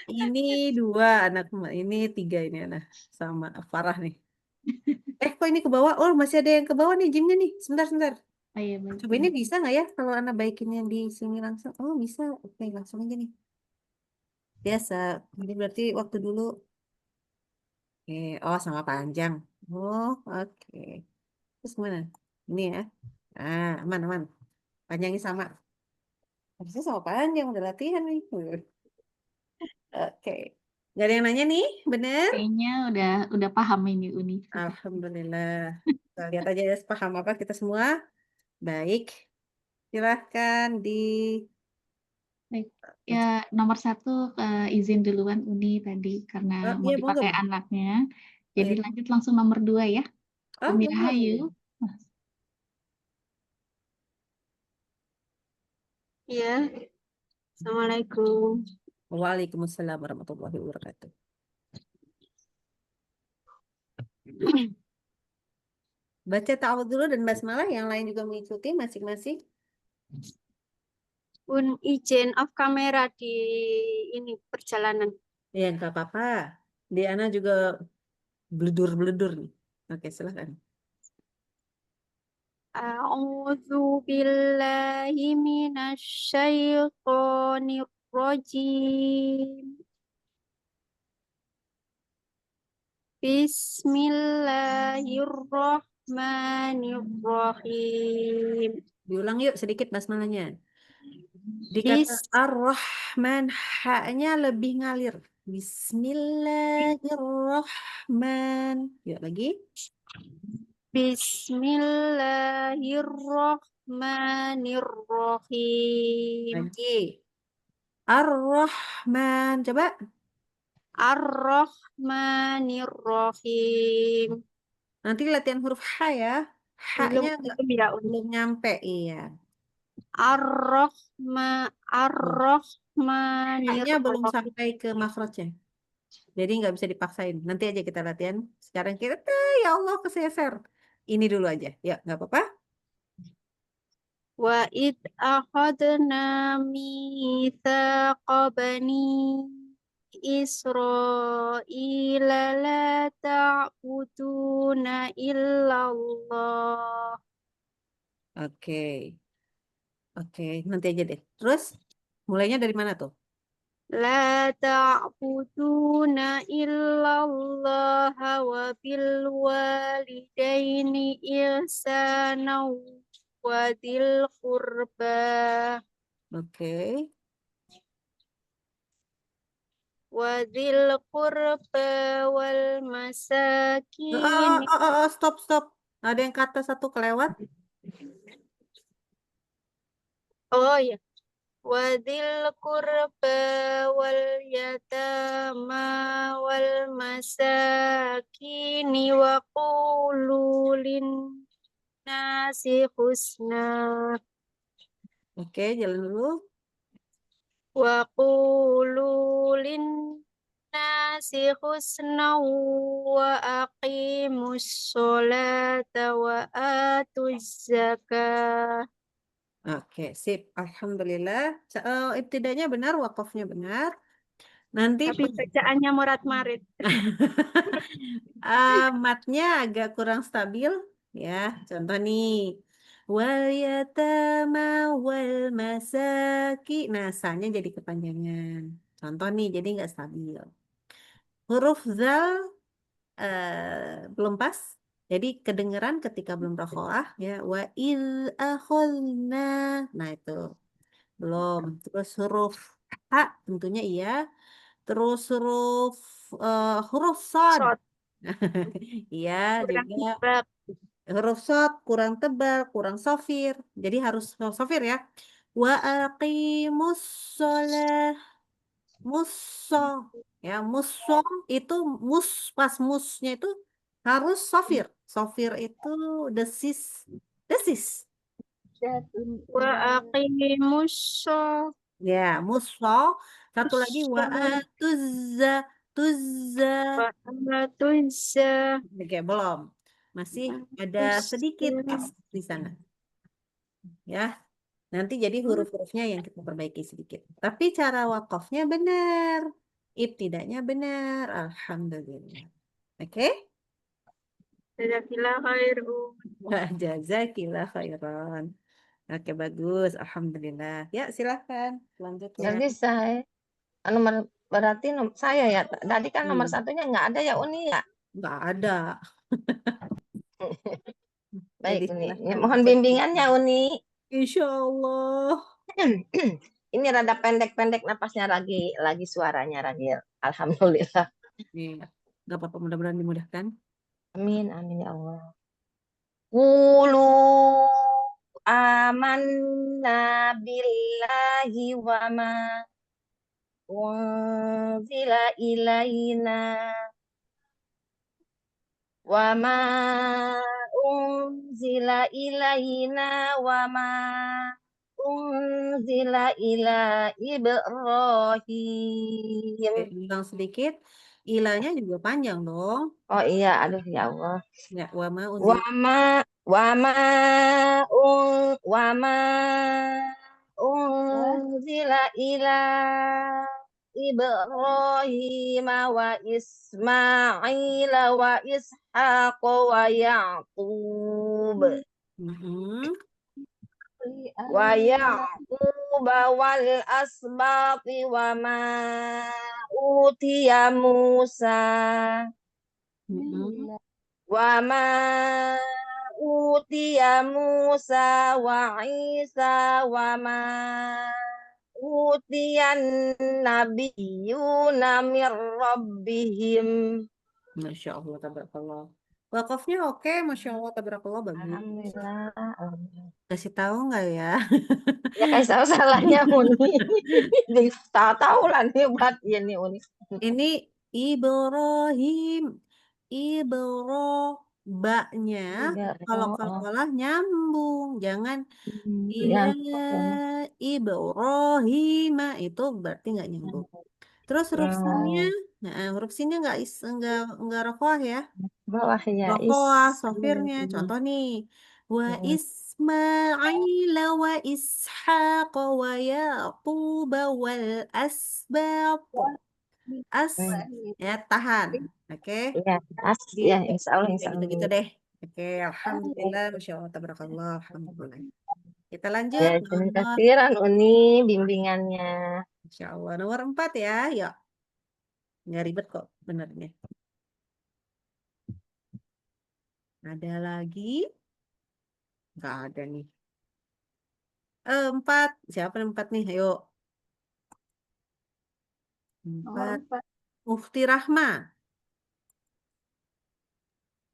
Ini 2 anak, ini 3 ini Ana sama Farah nih. Kok ini ke bawah? Oh, masih ada yang ke bawah nih gymnya nih. Sebentar, sebentar. Oh iya, baik. Coba ini bisa nggak ya kalau Ana baikin yang di sini langsung? Oh, bisa. Oke, langsung aja nih. Biasa. Ini berarti waktu dulu. Oke, oh sama panjang. Oh, oke. Terus gimana? Ini ya. Aman, aman. Panjangnya sama. Harusnya sama panjang, udah latihan nih. Oke. Gak ada yang nanya nih, bener? Kayaknya udah paham ini Uni. Alhamdulillah. Kita lihat aja ya, paham apa kita semua. Baik. Silahkan di... Baik. Ya, nomor 1 izin duluan Uni tadi karena Oh, mau iya, monggo. dipakai anaknya. Oh, Jadi iya. lanjut langsung nomor 2 ya. Oh, Umi monggo. Rahayu. Ya, Assalamualaikum. Waalaikumsalam warahmatullahi wabarakatuh. Baca ta'awudz dulu dan basmalah, yang lain juga mengikuti masing-masing. Izin off kamera di ini perjalanan. Ya, nggak apa-apa. Diana juga bledur-bledur nih. Oke, silahkan. A'udzu billahi minasyaitonir rajim. Bismillahirrahmanirrahim. Diulang yuk sedikit basmalahnya. Di kata Ar-Rahman, ha-nya lebih ngalir. Bismillahirrahman. Yuk lagi. Bismillahirrahmanirrahim. Lagi. Ar-Rahman. Coba. Ar-Rahmanirrahim. Nanti latihan huruf H ya. H-nya Belum ya, Uni. belum nyampe. Iya. H-nya belum Ar-Rahmanirrahim. sampai ke makhrajnya. Jadi nggak bisa dipaksain. Nanti aja kita latihan. Sekarang kita, ya Allah, keseser. Ini dulu aja. Ya, nggak apa-apa. Wa id akhadna mitsaqa bani Israila la ta'buduna illallah. Oke. Oke, nanti aja deh. Terus, mulainya dari mana tuh? La ta'buduna illallah wa bil walidaini ihsana wa dzil qurba Oke. wal masakin. Stop, stop. Ada yang kata satu kelewat. Oh ya, wadil qurba wal yatama wal masakini wa qulu nasi husna Oke, jalan dulu. wa qulu nasi husna wa aqimus sholata wa atuz zakah. Oke, sip. Alhamdulillah. Ibtidanya benar, wakafnya benar. Nanti Tapi bacaannya murat-marit. matnya agak kurang stabil. Ya, contoh nih. Wal yatama wal masaki. Nah, sa-nya jadi kepanjangan. Contoh nih, jadi nggak stabil. Huruf zal belum pas. Jadi kedengeran ketika belum rokoah ya. Wa il akhulna. Nah, itu belum. Terus huruf ha tentunya iya. Terus huruf sod. Shot. Iya, kurang juga nebak. huruf shad kurang tebal, kurang sofir. Jadi harus sofir ya. Wa aqimus sholah. Musso. Ya, musso itu pas musnya itu harus sofir. Sofir itu desis. Desis. Wa aqimus sholat. Ya, musso. Satu lagi wa atuzza. Tuzza. Wa atuzza. Oke, belum. Masih ada sedikit S di sana. Ya, nanti jadi huruf-hurufnya yang kita perbaiki sedikit. Tapi cara wakafnya benar. Ibtidanya benar. Alhamdulillah. Oke? Jazakillah khairu. Wah, jazakillah khairan. Oke, bagus. Alhamdulillah. Ya, silahkan. Selanjutnya. Jadi saya nomor berarti saya ya. Tadi kan nomor Hmm, satunya nggak ada ya Uni ya. nggak ada. Baik Jadi Uni. Ya, silahkan mohon dicek. bimbingannya Uni. Insya Allah. Ini rada pendek-pendek napasnya lagi suaranya lagi. Alhamdulillah. Nih, nggak apa-apa. Mudah-mudahan dimudahkan. Amin amin ya Allah. Qulu amanna billahi wa ma unzila ilaina wa ma unzila ilaina wa ma unzila ila Ibrahim. Oke, ulang sedikit. Ilanya juga panjang dong. Oh iya, aduh ya Allah. Ya, wama unzil. Wama wama wama unzila ila Ibrahim wa Ismail wa Ishaq wa Yaqub Mhm. wa Yaqub wal asbati wa ma utiya Musa Mhm. wa ma utiya Musa wa Isa wa ma utiyan nabiyuna mir rabbihim. Masya Allah, tabarakallah. Wakafnya oke, Masya Allah, tabarakallah, bagus. Alhamdulillah. Kasih tahu nggak ya? Ya kasih tahu salahnya Uni. Tahu lah nih buat ini Uni. Ini Ibrahim. Baknya kalau kalkolah nyambung. Jangan Ya, Ibrahim. Itu berarti nggak nyambung. Terus huruf sinnya, huruf sinnya nggak rokoh ya. bawah ya Rokoah, sofirnya. Contoh nih. Wa Ismail wa Ishaq wa Yaqub wal asbaq. As, ya tahan. Oke. ya, Jadi, ya, insya Allah, insya gitu-gitu Allah. deh. Oke, Alhamdulillah. Masya Allah, tabarakallah. Alhamdulillah. Kita lanjut. Ya, terima kasih Uni bimbingannya. Insya Allah. Nomor 4 ya. Yuk. Nggak ribet kok benernya. Ada lagi? Nggak ada nih. 4. Siapa yang 4 nih? Ayo. 4. Mufti Rahma.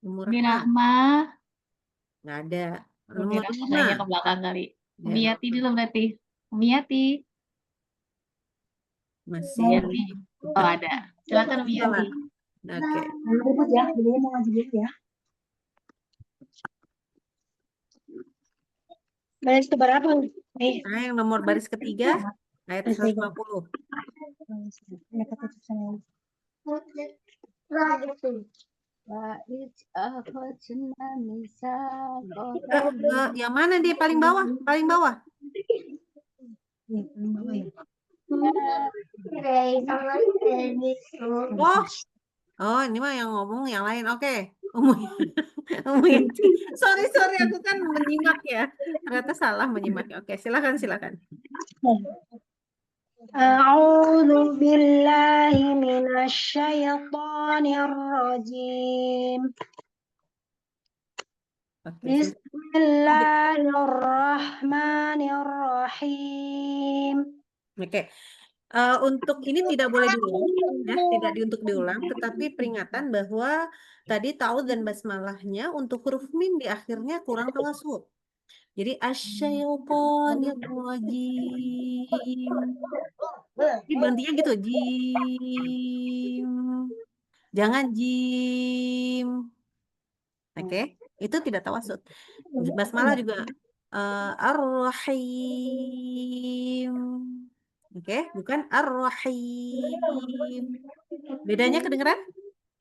Nomor Umi Rahma. Rahma, Nggak ada. Umi Nomor Rahma 5. kayaknya ke belakang kali. Ya, Umi Yati dulu berarti. Umi Yati. masih. Umi Yati. Oh ada. Silakan Umi Salah. Yati. Oke. Baris keberapa? Nah, yang nomor baris ketiga, ayat 150. Yang mana dia paling bawah? Paling bawah. Oh, ini mah yang ngomong yang lain. Oke. Sorry, aku kan menyimak ya. Ternyata salah menyimak. Oke, silakan. A'udzu billahi minasyaitonir rajim. Oke, Bismillahirrahmanirrahim. Oke. Untuk ini tidak boleh diulang, ya, tidak untuk diulang, tetapi peringatan bahwa tadi ta'awudz dan basmalahnya untuk huruf mim di akhirnya kurang tawasud. Jadi asyaitonir rajim. Jadi berhentinya gitu, jim. Jangan jim. Oke, itu tidak tawasud. Basmalah juga ar-rahim. Oke, bukan ar-rahim. Bedanya kedengeran?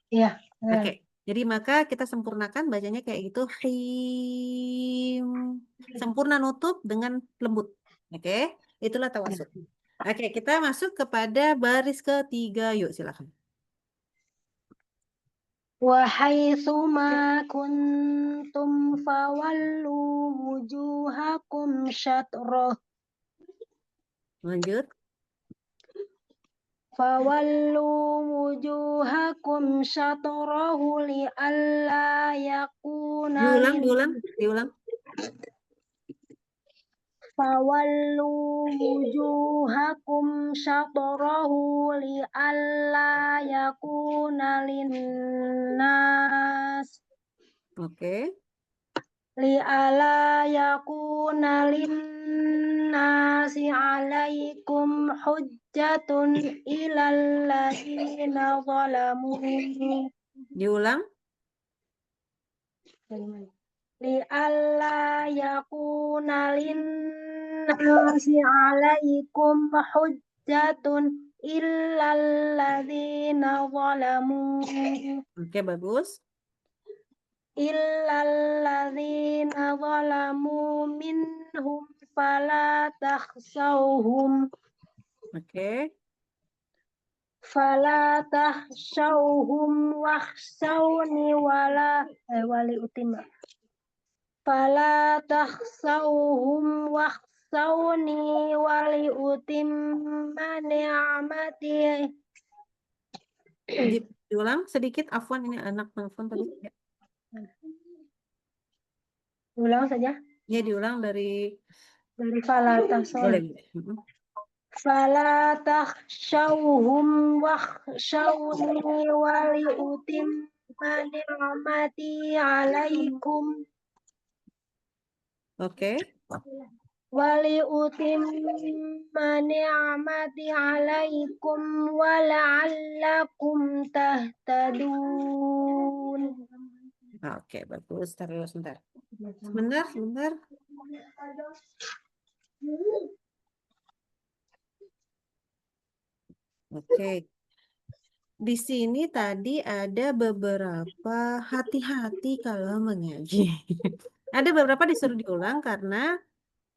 Iya. Oke, jadi maka kita sempurnakan bacanya kayak gitu. Him. Sempurna nutup dengan lembut. Oke, itulah tawasud. Oke, kita masuk kepada baris ketiga. Yuk, silakan. وحيثما كنتم فولوا وجوهكم شطره Lanjut. فولوا وجوهكم شطره لئلا يكون Diulang. فولوا وجوهكم شطره لئلا يكون للناس Oke. لئلا يكون للناس عليكم حجة إلى الذين ظلموا Diulang. لئلا يكون للناس عليكم حجة إلا الذين ظلموا Oke, bagus. إلا الذين ظلموا منهم فلا تخشوهم Oke. واخشوني فلا تخشوهم واخشوني ولأتم نعمتي. Diulang sedikit. Afwan, ini anak telepon tadi. Ya. Ulang saja Ya, diulang dari fala takhshawhum. boleh. فلا تخشوهم واخشوني ولأتم نعمتي عليكم Oke. ولأتم نعمتي عليكم ولعلكم تهتدون. Oke, bagus. Terus sebentar. Sebentar. Oke. Di sini tadi ada beberapa hati-hati kalau mengaji. Ada beberapa disuruh diulang karena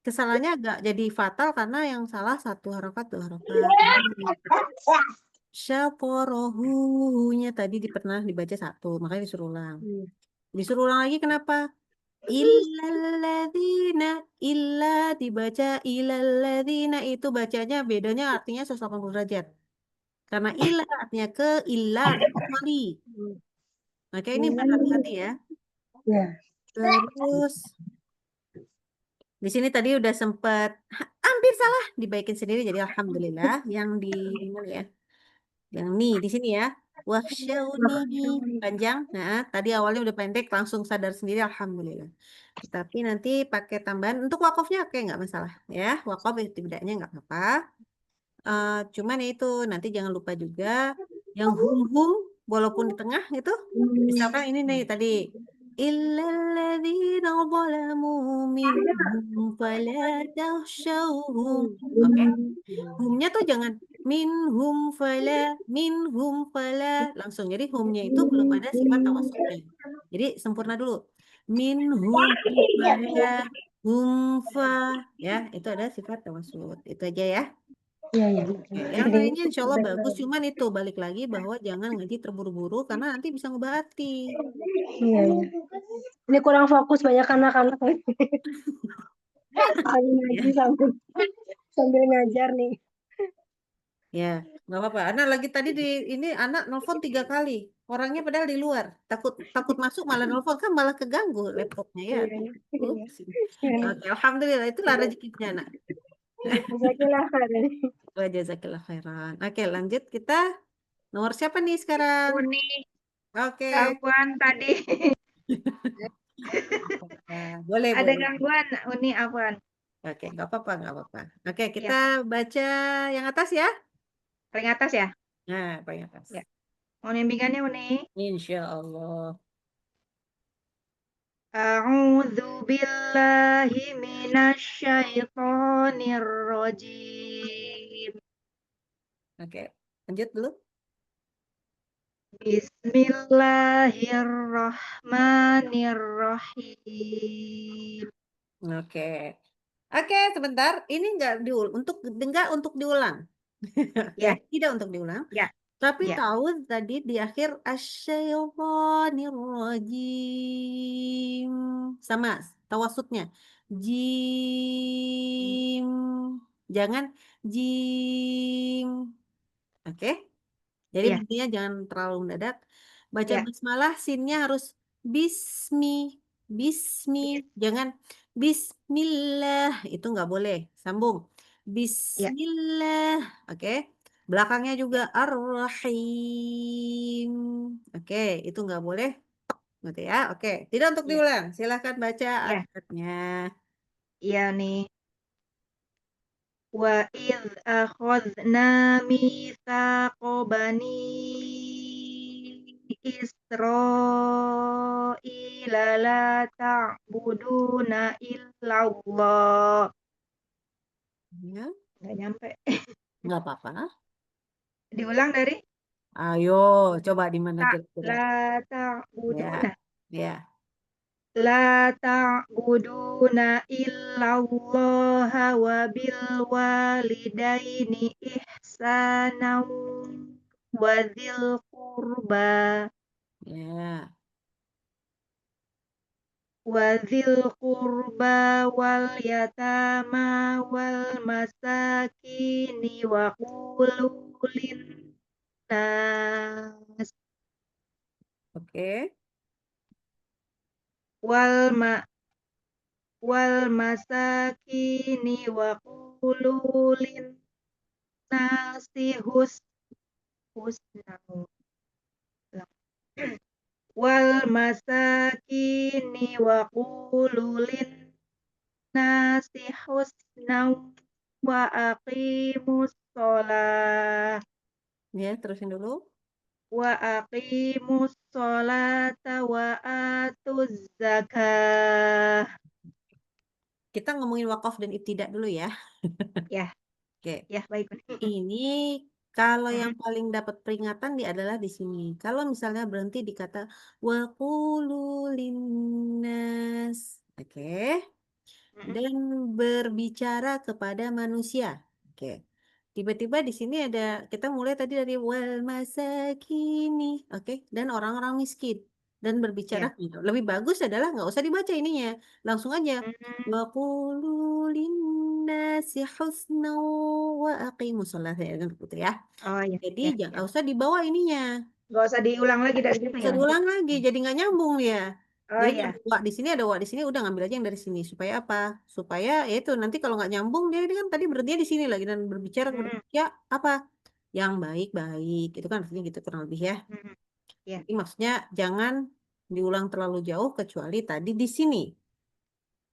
kesalahannya agak jadi fatal karena yang salah satu harokat, dua harokat. Syaporohunya tadi pernah dibaca satu, makanya disuruh ulang. Disuruh ulang lagi kenapa? Illalladzina, illa dibaca illalladzina itu bacanya bedanya artinya 180 derajat. Karena illa artinya ke, illa artinya kecuali. Maka ini berhati-hati ya. Terus di sini tadi udah sempat hampir salah dibaikin sendiri jadi alhamdulillah yang di mana ya? Yang nih di sini ya. Wakhshawni panjang. Nah, tadi awalnya udah pendek langsung sadar sendiri alhamdulillah. Tetapi nanti pakai tambahan untuk wakofnya oke nggak masalah ya. Wakof tidaknya nggak apa-apa. Cuman ya itu nanti jangan lupa juga yang hum walaupun di tengah itu misalkan ini nih tadi illalladzina zalamu minhum fala takhshawhum. Oke. Humnya tuh jangan minhum fala langsung. Jadi humnya itu belum ada sifat tawasudnya. Jadi sempurna dulu. Minhum fala hum fa ya, itu ada sifat tawasud. Itu aja ya. Iya. Oke, yang lainnya insya Allah bagus, cuman itu balik lagi bahwa jangan ngaji terburu-buru karena nanti bisa ngubah hati. Iya. Ini kurang fokus banyak anak-anak. Lagi ngaji sambil ngajar nih. Ya, nggak apa-apa. Anak lagi tadi ini anak nelfon 3 kali. Orangnya padahal di luar. Takut masuk malah nelfon kan malah keganggu laptopnya ya. Ups. Oke, alhamdulillah itulah rezekinya anak. Jazakillah khairan. Wa jazakillah khairan. Oke, lanjut kita. Nomor siapa nih sekarang? Uni, Oke. Afwan tadi Boleh, ada boleh. gangguan Uni Afwan. Oke, nggak apa-apa, nggak apa-apa. Oke, kita Ya, baca yang atas ya. paling atas ya. Nah, paling atas. Ya. Mau bimbingannya Uni. Insya Allah. A'udzu billahi minasyaitonir rajim. Oke, lanjut dulu. Bismillahirrahmanirrahim. Oke. Oke, sebentar. Ini nggak untuk diulang. Ya, Ya, tidak untuk diulang. ya, Tapi ya. tahu tadi di akhir asyaitonirrajim sama tawasutnya. Jim. Jangan jim. Oke? Jadi Ya, bunyinya jangan terlalu mendadak. Baca ya. basmalah sinnya harus bismi, bismi, jangan bismillah, itu nggak boleh. Sambung. Ya, Bismillah, oke. Belakangnya juga ar-rahim. Oke, itu nggak boleh. Gitu ya. Oke, tidak untuk ya, diulang. Silahkan baca ya. ayatnya. Iya nih. Wa idh akhadna mitsaqa bani Israila la ta'buduna illallah. Ya, Nggak nyampe. nggak apa-apa. Diulang dari Ayo, coba di mana kira-kira? la Ya, ta'buduna. ya. La ta'buduna illallah wa bil walidaini ihsanan wa dzil qurba Ya. wal yatama wal masakini wa qulu linnas Oke. wal ma wal masakini wa qulu linnasi husna wal masakini wa qulu linnasi husna wa aqimus sholah Ya, terusin dulu. wa aqimus sholata wa atuz zakah. Kita ngomongin wakaf dan ibtidak dulu ya. Ya, Oke. ya baik. Ini kalau yang paling dapat peringatan adalah di sini. Kalau misalnya berhenti di kata waqulu linnas. Oke. Dan berbicara kepada manusia. Oke. Tiba-tiba di sini ada kita mulai tadi dari wal masakini, oke, dan orang-orang miskin dan berbicara Ya. gitu. Lebih bagus adalah nggak usah dibaca ininya, langsung aja. Wa qulu linnasi husna wa aqimus sholat ya kan gitu ya. Oh ya, Jadi ya, jangan ya. usah dibawa ininya. Nggak usah diulang lagi dari situ Bisa ya. diulang lagi, jadi nggak nyambung ya. Oh Jadi ya. ada wak di sini, ada wak di sini, udah ngambil aja yang dari sini. Supaya apa? Supaya ya itu nanti kalau nggak nyambung dia kan tadi berhenti di sini lagi dan berbicara kepada ya apa? Yang baik-baik. Itu kan artinya gitu kurang lebih ya. Ya. Jadi maksudnya jangan diulang terlalu jauh kecuali tadi di sini.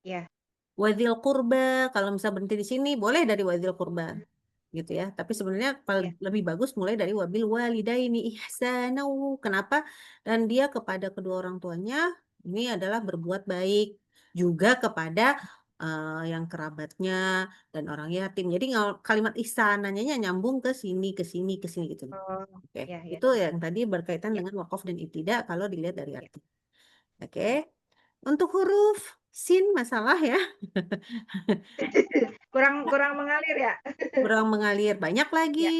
Ya. Wadil kurba, kalau misal berhenti di sini boleh dari wadil kurba gitu ya. Tapi sebenarnya Ya. lebih bagus mulai dari wabil walidaini ihsanau. Kenapa? Dan dia kepada kedua orang tuanya ini adalah berbuat baik juga kepada yang kerabatnya dan orang yatim. Jadi kalimat ihsananya nyambung ke sini, ke sini, ke sini gitu. Oh, Oke, ya, ya. itu yang tadi berkaitan Ya. dengan wakaf dan ibtidak kalau dilihat dari Ya. arti. Oke, untuk huruf sin masalah ya. Kurang mengalir ya. Kurang mengalir banyak lagi, Ya.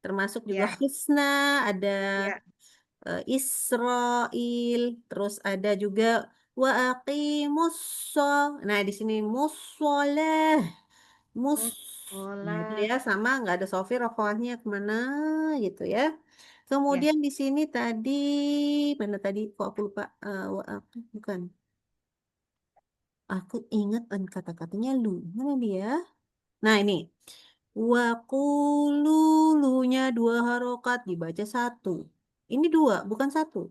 termasuk juga Ya. husna, ada Ya. Israel, terus ada juga wa aqimus nah di sini musholeh, mus, nah itu Musola. ya sama nggak ada sofir rokohnya kemana gitu ya. Ya. Kemudian di sini tadi mana tadi kok aku lupa bukan. Aku ingat kata-katanya lu mana dia? Nah ini. Wakululunya 2 harokat dibaca 1. Ini 2, bukan 1.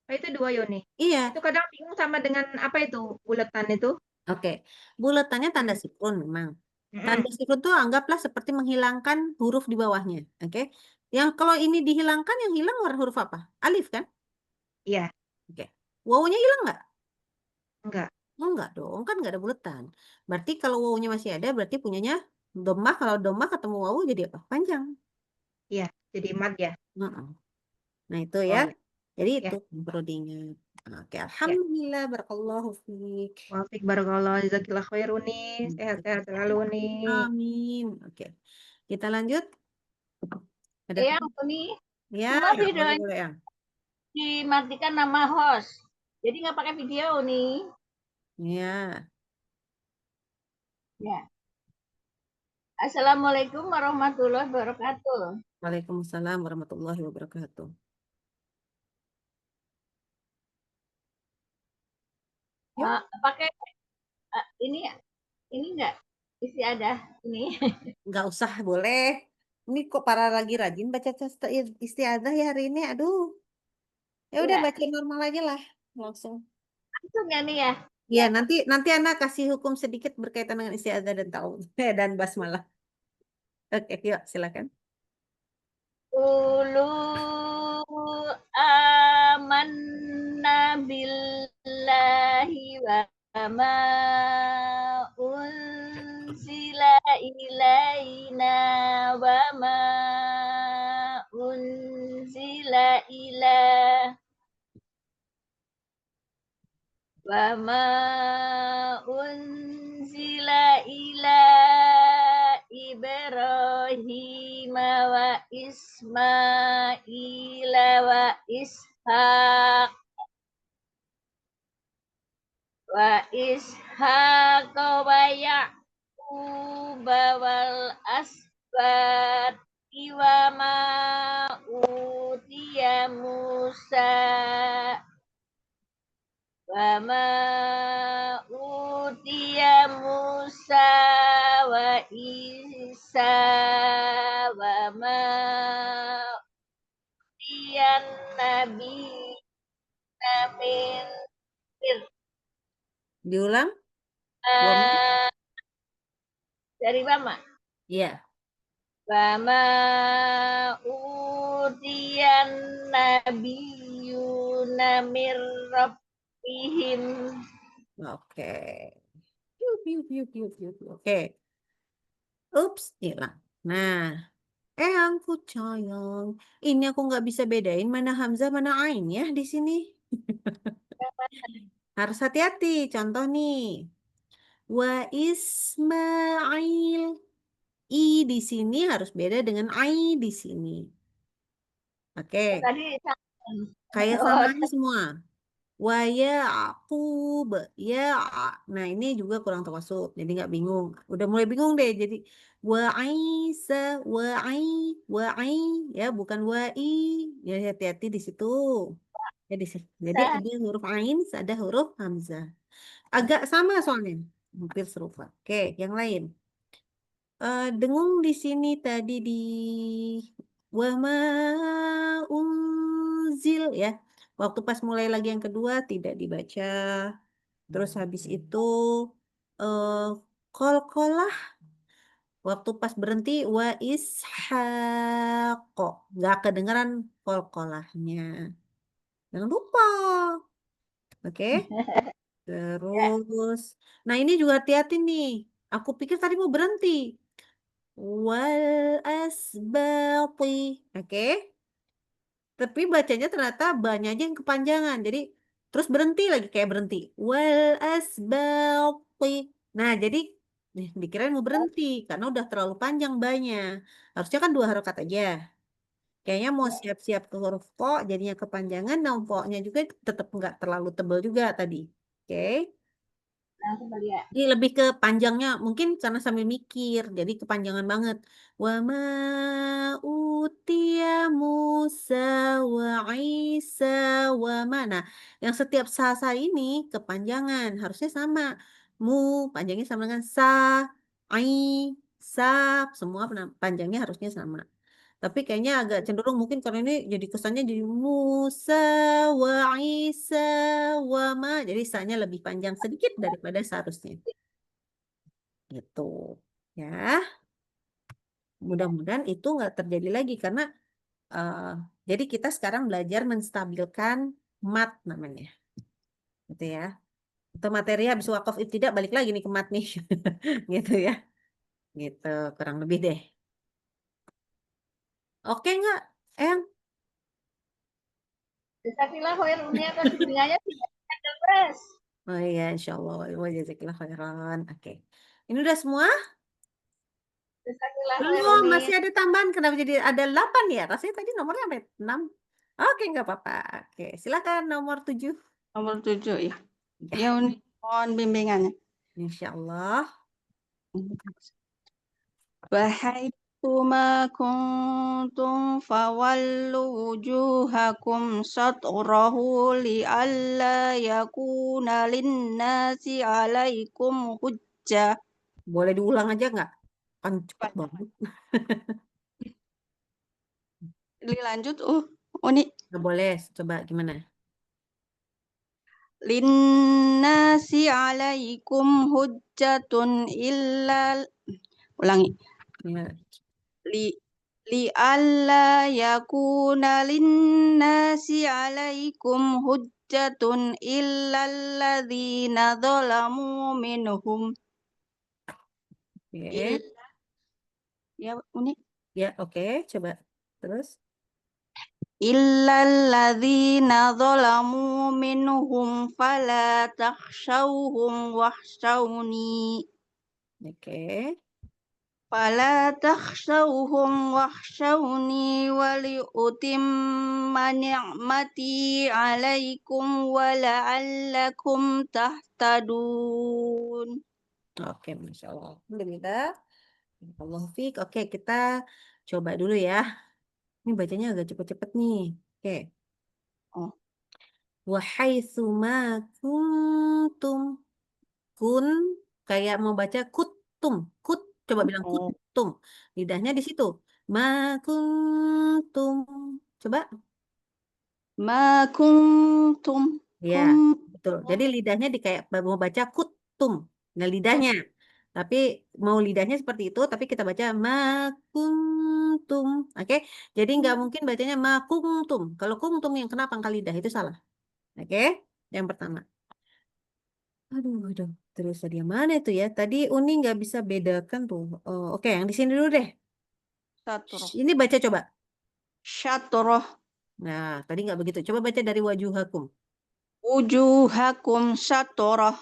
Oh, itu 2 Yoni. Iya. Itu kadang bingung sama dengan apa itu buletan itu. Oke. Buletannya tanda Hmm. sukun memang. Mm-mm. Tanda sukun itu anggaplah seperti menghilangkan huruf di bawahnya. Oke. Yang kalau ini dihilangkan, yang hilang huruf apa? Alif kan? Iya, Oke. Wawunya hilang nggak? enggak. Oh, enggak dong, kan nggak ada buletan. Berarti kalau wawunya masih ada, berarti punyanya domah. Kalau domah ketemu wawu jadi apa? Panjang. Iya, jadi mat ya. Heeh. Nah itu Oh ya. ya. Jadi Ya, itu yang perlu diingat. Oke, ya. alhamdulillah, barakallahu fiik. Wafik barakallah jazakillah khair Uni. Sehat-sehat selalu Uni. Amin. Oke, kita lanjut. Ada Yang ini ya, cuma ya, video boleh boleh ya. dimatikan nama host. Jadi nggak pakai video nih. Ya, Ya. Assalamualaikum warahmatullahi wabarakatuh. Waalaikumsalam warahmatullahi wabarakatuh. Yuk, Pakai ini enggak istiadah ini. nggak usah boleh. Ini kok para lagi rajin baca istiadah ya hari ini. Aduh, ya udah Ya, baca normal aja lah, langsung. langsung ya nih ya. Ya, Ya. nanti Ana kasih hukum sedikit berkaitan dengan istiadah dan ta'awudz dan basmalah. Oke, yuk silakan. Qulu amanna billahi wa ma unzila ilaina wa ma unzila ila wa ma unzila ila Ibrahim wa Ismaila wa Ishaq wa Ya'qub wal asbat wa ma utiya Musa wa ma utiya Musa wa Isa wa ma utiya Nabi min Diulang. Wama. dari Bama. Iya. Bama utiyan nabiyuna mir rabbihim. Oke. Oke. Ups, hilang. Nah, aku coyong. Ini aku nggak bisa bedain mana Hamzah mana Ain ya di sini. Harus hati-hati. Contoh nih. Wa Ismail. I di sini harus beda dengan I di sini. Oke. Tadi Kayak sama aja semua. Wa Ya'qub. Ya. Nah, ini juga kurang tawasud. Jadi nggak bingung. Udah mulai bingung deh. Jadi wa Isa, wa ai, ya bukan wa i. Ya hati-hati di situ. Ya, jadi ada huruf ain, ada huruf hamzah. Agak sama soalnya. Hampir serupa. Oke, yang lain. Dengung di sini tadi di wama unzil ya. Waktu pas mulai lagi yang kedua tidak dibaca. Terus habis itu kolkolah. Waktu pas berhenti wa ishaqo. Nggak kedengeran kolkolahnya. Jangan lupa. Oke. Terus. Nah ini juga hati-hati nih. Aku pikir tadi mau berhenti. Wal asbaqi. Oke. Tapi bacanya ternyata banyak aja yang kepanjangan. Jadi terus berhenti lagi kayak berhenti. Wal asbaqi. Nah, jadi dikirain mau berhenti karena udah terlalu panjang banyak. Harusnya kan 2 harokat aja. Kayaknya mau siap-siap ke huruf po, jadinya kepanjangan. Nah, po-nya juga tetap nggak terlalu tebel juga tadi. Oke. langsung kali ya. Ini lebih ke panjangnya mungkin karena sambil mikir, jadi kepanjangan banget. Wa ma utiya Musa wa Isa wa mana. Yang setiap sa ini kepanjangan harusnya sama. Mu panjangnya sama dengan sa. Isab, semua panjangnya harusnya sama. Tapi kayaknya agak cenderung mungkin karena ini jadi kesannya jadi Musa wa Isa wa ma. Jadi sa-nya lebih panjang sedikit daripada seharusnya. Gitu. Ya, mudah-mudahan itu nggak terjadi lagi karena jadi kita sekarang belajar menstabilkan mat namanya. Gitu ya. Atau materi habis wakaf ibtidak balik lagi nih ke mat nih. Gitu ya. Gitu, kurang lebih deh. Oke nggak, Eyang? Jazakallah khair Uni atas bimbingannya tidak terus. Oh iya, insya Allah. Wa jazakallahu khairan. Oke. Ini udah semua? Jazakallah khair Belum, Uni. masih ada tambahan. Kenapa jadi ada 8 ya? Rasanya tadi nomornya sampai 6. Oke, nggak apa-apa. Oke, silakan nomor 7. Nomor 7 ya. Ya, Ya Uni, mohon bimbingannya. insya Allah. Wahaitsuma kuntum fawallu wujuhakum satrahu li'alla yakuna linnasi alaikum hujjah. Boleh diulang aja nggak? Kan cepat banget. Dilanjut, Uni. Nggak boleh. Coba gimana? Linnasi alaikum hujjatun illa ulangi. Ya. Li'alla yakuna linnasi alaikum hujjatun illal ladzina zalamu minhum. Oke. Ya, Uni. Ya, oke. Coba. Terus. Illal ladzina zalamu minhum fala takhshawhum wakhshawni. Oke. Fala takhshawhum wakhshawni waliutimma ni'mati 'alaikum wa la'allakum tahtadun. Oke, Masya Allah. Alhamdulillah. Allah fiq. Oke, kita coba dulu ya. Ini bacanya agak cepet-cepet nih. Oke. Oh. Wahaitsuma kuntum. Kun kayak mau baca kutum. Kut. Coba bilang kutum. Lidahnya di situ. Ma kuntum. Coba. Ma kuntum. Ya, betul. Jadi lidahnya di kayak mau baca kutum. Nah, lidahnya. Tapi mau lidahnya seperti itu, tapi kita baca makuntum. Oke? Jadi nggak mungkin bacanya makuntum. Kalau kuntum yang kena pangkal lidah itu salah. Oke? Yang pertama. Aduh. Terus tadi yang mana itu ya? Tadi Uni nggak bisa bedakan tuh. Oh, oke, yang di sini dulu deh. Satroh. Ini baca coba. Syatroh. Nah, tadi nggak begitu. Coba baca dari wajuhakum. Wujuhakum satroh.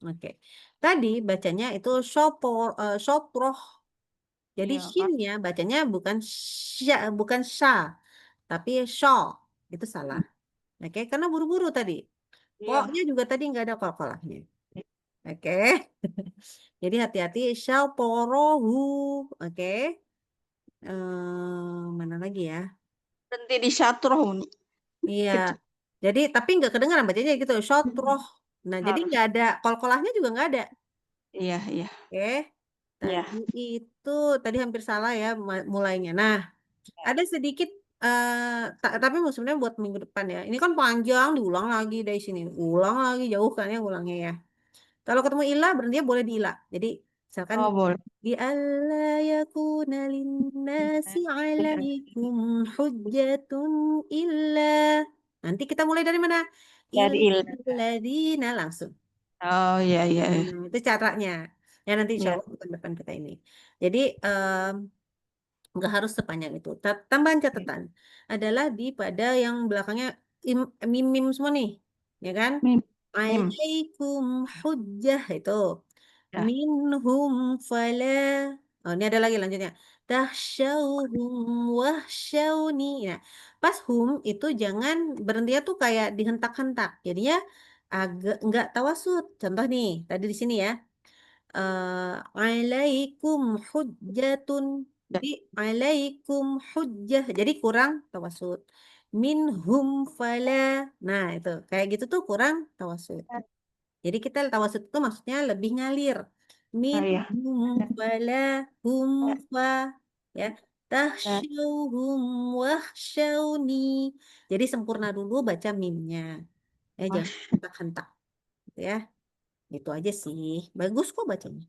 Oke. Tadi bacanya itu soproh. Jadi Iya, shinnya bacanya bukan sha, tapi sho. Itu salah. Oke, karena buru-buru tadi. iya. Pokoknya juga tadi nggak ada kol-kolahnya. Oke. Jadi hati-hati syaporohu. Oke. Mana lagi ya? Berhenti di satroh, Uni. Iya. Gitu. Jadi tapi nggak kedengaran bacanya gitu. Syotroh. Nah, jadi Harus. nggak ada kol-kolahnya juga nggak ada. Iya. Oke. Iya. Tadi itu tadi hampir salah ya mulainya. Nah, ada sedikit tapi sebenarnya buat minggu depan ya. Ini kan panjang diulang lagi dari sini. Ulang lagi jauh kan ya ulangnya ya. Kalau ketemu ilah berarti boleh diilah. Jadi misalkan Oh, boleh. di alla yakuna linnasi 'alaikum hujjatun illa. Nanti kita mulai dari mana? Dari ilah. Illadzina langsung. Oh, iya. Itu caranya. Ya nanti insya Iya. Allah bukan depan kita ini. Jadi nggak harus sepanjang itu. Tambahan catatan adalah di pada yang belakangnya mim semua nih, ya kan? Mim. Alaikum hujjah itu Ya. minhum fala. Oh, ini ada lagi lanjutnya. Tahsyauhum wahsyauni. Nah, pas hum itu jangan berhentinya tuh kayak dihentak-hentak. Jadinya agak nggak tawasud. Contoh nih, tadi di sini ya. Alaikum hujjatun. Jadi alaikum hujjah. Jadi kurang tawasud. Minhum fala. Nah, itu kayak gitu tuh kurang tawasud. Jadi kita tawasud itu maksudnya lebih ngalir. iya. minhum falahum fa ya takhshawhum wakhshawni. Jadi sempurna dulu baca mimnya. Jangan hentak-hentak gitu ya. Itu aja sih. Bagus kok bacanya.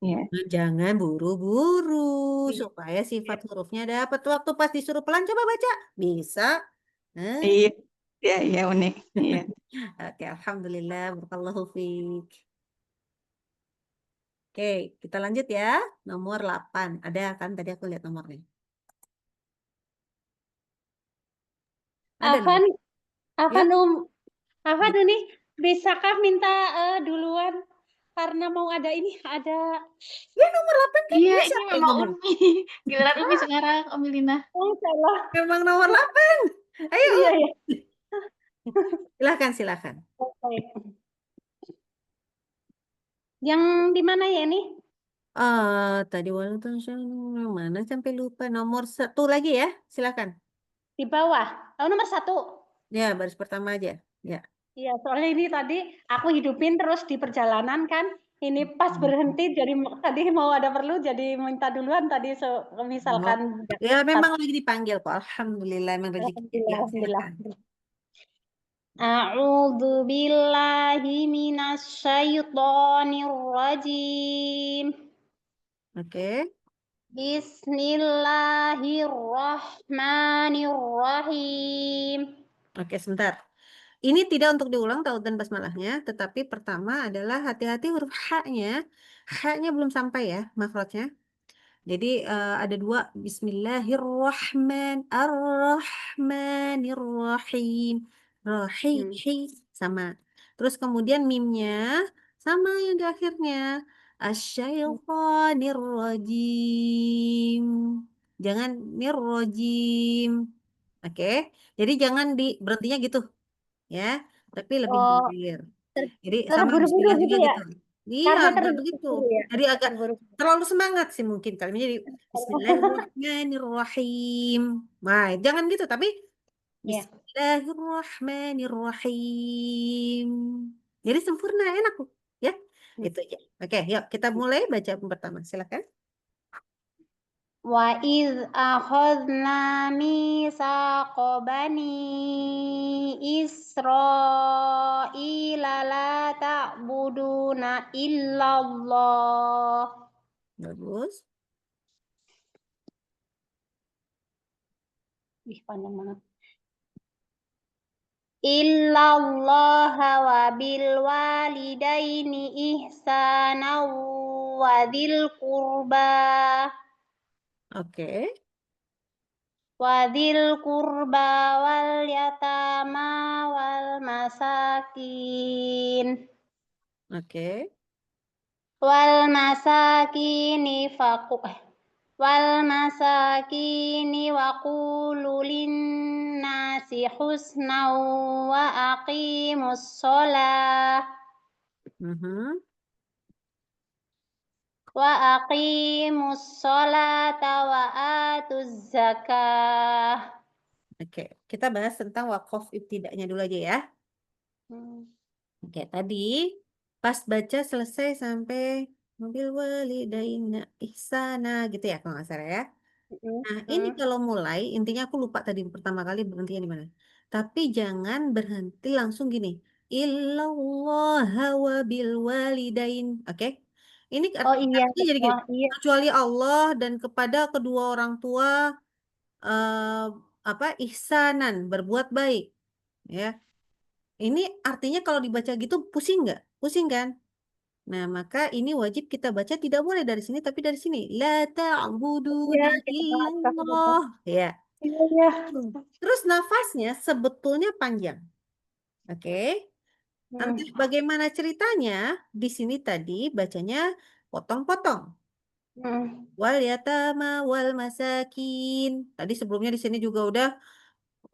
Iya. Nah, jangan buru-buru Iya. supaya sifat hurufnya dapat. Waktu pas disuruh pelan coba baca. Bisa. Hah? Iya. Iya, iya unik. Iya. Oke, alhamdulillah. Barakallahu fiik. Oke, kita lanjut ya. Nomor 8. Ada kan tadi aku lihat nomornya. Ada nih. Afan, Ya. Afan Afan ini bisakah minta duluan karena mau ada ini ada Ya nomor 8 kan Iya, bisa ini kayak memang ngomong. Umi. Giliran Umi sekarang, Umi Lina. oh salah. Memang nomor 8. Ayo. Iya ya. Silakan. Oke. Yang di mana ya ini? Tadi walaupun mana sampai lupa. Nomor 1 lagi ya. Silakan. Di bawah. Oh, nomor 1. Ya, baris pertama aja. Ya. Iya, soalnya ini tadi aku hidupin terus di perjalanan kan. Ini pas berhenti jadi tadi mau ada perlu jadi minta duluan tadi misalkan Ya, memang lagi dipanggil kok. Alhamdulillah, memang rezeki. Ya, Alhamdulillah. silakan. A'udzu billahi minasyaitonir rajim. Oke. Bismillahirrahmanirrahim. Oke, sebentar. Ini tidak untuk diulang taut dan basmalahnya, tetapi pertama adalah hati-hati huruf H-nya. H-nya belum sampai ya, makhrajnya. Jadi ada 2. Bismillahirrahmanirrahim. Hi, sama. Terus kemudian mimnya sama yang di akhirnya. Asyaithanirrajim. Jangan nirrajim. Oke. Jadi jangan berhentinya gitu ya, tapi lebih Oh, clear. Jadi sama terburu-buru bismillah gitu juga ya? gitu. Iya, Karena nggak begitu. terburu-buru ya? Jadi agak Terburu-buru. terlalu semangat sih mungkin kali ini. Jadi Bismillahirrahmanirrahim. Nah, jangan gitu, tapi Iya. Bismillahirrahmanirrahim. Jadi sempurna, enak ya. Itu aja. Oke, yuk kita mulai baca yang pertama. Silakan. Wa iz akhadna mitsaqa bani Israila la ta'buduna illallah. Bagus. Ih, panjang banget. Illallaha wa bil walidaini ihsana wa dzil qurba. Oke. Wadil kurba wal yatama wal masakin. Oke. Wal masakini wa qulu linnasi husna wa aqimus sholah wa atuz zakah. Oke, kita bahas tentang wakaf ibtida'nya dulu aja ya. Oke, tadi pas baca selesai sampai mobil walidaina ihsana gitu ya kalau nggak salah ya. Nah, ini kalau mulai intinya aku lupa tadi pertama kali berhentinya di mana. Tapi jangan berhenti langsung gini. Illallaha wa bil walidain. Oke. Ini Oh iya, artinya jadi gini. oh iya. Kecuali Allah dan kepada kedua orang tua ihsanan, berbuat baik. Ya. Ini artinya kalau dibaca gitu pusing nggak? Pusing kan? Nah, maka ini wajib kita baca tidak boleh dari sini tapi dari sini. La ta'buduna illallah. Ya. Iya. Terus nafasnya sebetulnya panjang. Oke. Nanti bagaimana ceritanya? Di sini tadi bacanya potong-potong. Wal yatama wal masakin. Tadi sebelumnya di sini juga udah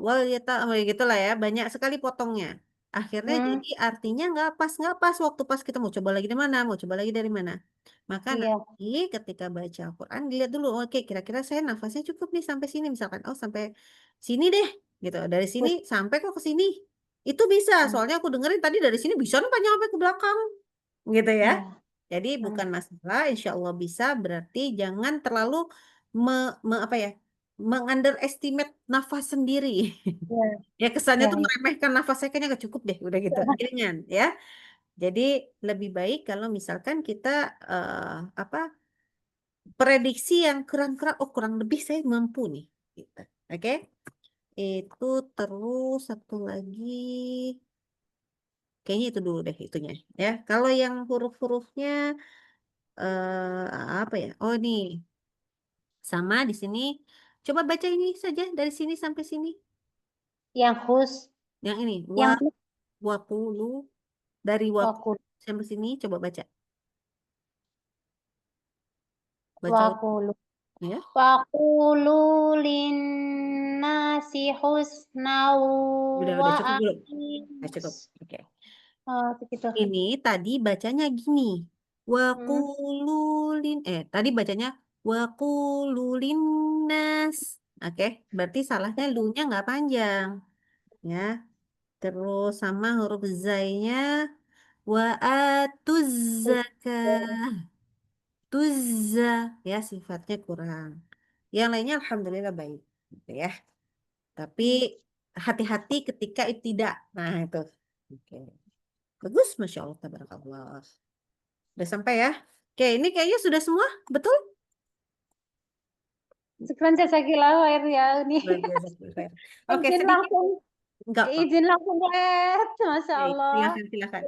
wal yatama gitu lah ya. Banyak sekali potongnya. Akhirnya jadi artinya nggak pas waktu pas kita mau coba lagi dari mana, mau coba lagi dari mana. Maka Iya. nanti ketika baca Al-Quran dilihat dulu, oke kira-kira saya nafasnya cukup nih sampai sini misalkan, oh sampai sini deh, gitu. Dari sini sampai kok ke sini, itu bisa. Soalnya aku dengerin tadi dari sini bisa nih panjang sampai ke belakang, gitu ya. Jadi bukan masalah, insya Allah bisa. Berarti jangan terlalu apa ya, mengunderestimate nafas sendiri. Ya, Ya kesannya ya, tuh ya. meremehkan nafas saya kayaknya gak cukup deh, udah gitu. Jangan ya. Jadi lebih baik kalau misalkan kita apa prediksi yang kurang-kurang, oh kurang lebih saya mampu nih. Gitu. Oke? Itu terus satu lagi, kayaknya itu dulu deh itunya. Ya, kalau yang huruf-hurufnya apa ya? Oh nih, sama di sini. Coba baca ini saja dari sini sampai sini. Yang khus, Yang ini, yang wakulu dari wakulu wakul, sampai sini coba baca. Baca wakulu. ya. Waqulu linnasi husna Udah wa cukup belum? aqim. Udah cukup. Oke. Oh, begitu. Ini tadi bacanya gini. Hmm. Tadi bacanya wakululin nas. Oke, berarti salahnya lu-nya nggak panjang. Ya. Terus sama huruf zai-nya wa atuz zakah. Tuzza ya sifatnya kurang. Yang lainnya alhamdulillah baik. Gitu ya. Tapi hati-hati ketika itu tidak. Nah, itu. Oke. Bagus, Masya Allah, tabarakallah. Udah sampai ya? Oke, ini kayaknya sudah semua, betul? Syukran jazakillah khair ya ini. Oke, Izin sedikit. langsung, Enggak apa. izin langsung lihat, Masya Oke, Allah. silakan.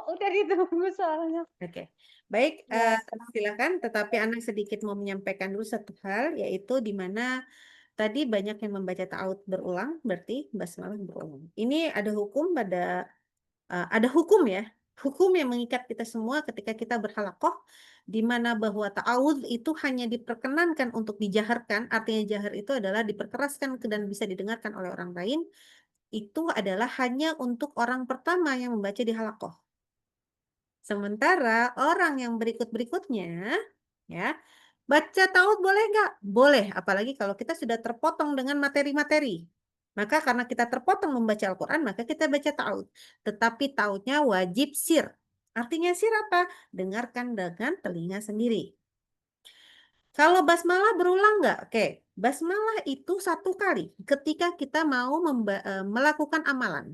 Udah ditunggu soalnya. Oke, baik. Ya. Silakan. Tetapi anak sedikit mau menyampaikan dulu satu hal, yaitu di mana tadi banyak yang membaca ta'awudz berulang, berarti basmalah berulang. Ini ada hukum ada hukum ya, hukum yang mengikat kita semua ketika kita berhalakoh, di mana bahwa ta'awudz itu hanya diperkenankan untuk dijaharkan, artinya jahar itu adalah diperkeraskan dan bisa didengarkan oleh orang lain, itu adalah hanya untuk orang pertama yang membaca di halakoh. Sementara orang yang berikut-berikutnya, ya, baca ta'awudz boleh nggak? Boleh, apalagi kalau kita sudah terpotong dengan materi-materi. Maka karena kita terpotong membaca Al-Quran, maka kita baca ta'awudz. Tetapi ta'awudznya wajib sir. Artinya sir apa? Dengarkan dengan telinga sendiri. Kalau basmalah berulang nggak? Oke, basmalah itu satu kali ketika kita mau melakukan amalan.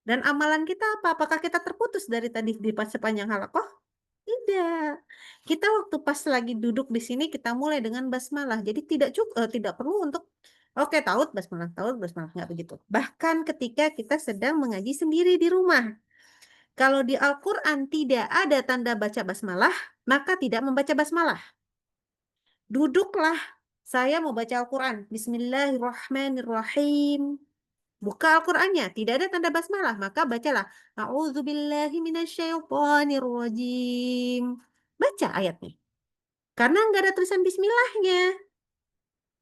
Dan amalan kita apa? Apakah kita terputus dari tadi di sepanjang halakoh? Tidak. Kita waktu pas lagi duduk di sini kita mulai dengan basmalah. Jadi tidak perlu untuk ta'awudz basmalah nggak begitu. Bahkan ketika kita sedang mengaji sendiri di rumah. Kalau di Al-Qur'an tidak ada tanda baca basmalah, maka tidak membaca basmalah. Duduklah. Saya mau baca Al-Qur'an. Bismillahirrahmanirrahim. Buka Al-Qur'annya, tidak ada tanda basmalah, maka bacalah A'udzubillahi minasyaitonirrajim. Baca ayatnya. Karena nggak ada tulisan bismillahnya.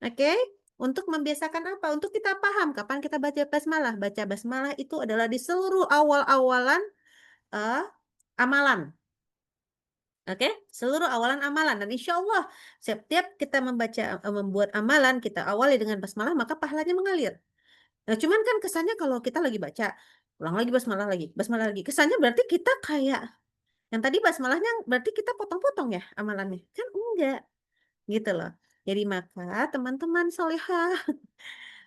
Oke? Untuk membiasakan apa? Untuk kita paham kapan kita baca basmalah. Baca basmalah itu adalah di seluruh awal-awalan amalan. Oke? Seluruh awalan amalan. Dan insya Allah setiap kita membuat amalan, kita awali dengan basmalah, maka pahalanya mengalir. Nah, cuman kan kesannya kalau kita lagi baca, ulang lagi basmalah lagi. Kesannya berarti kita kayak yang tadi basmalahnya berarti kita potong-potong ya amalannya. Kan enggak. Gitu loh. Jadi maka teman-teman solehah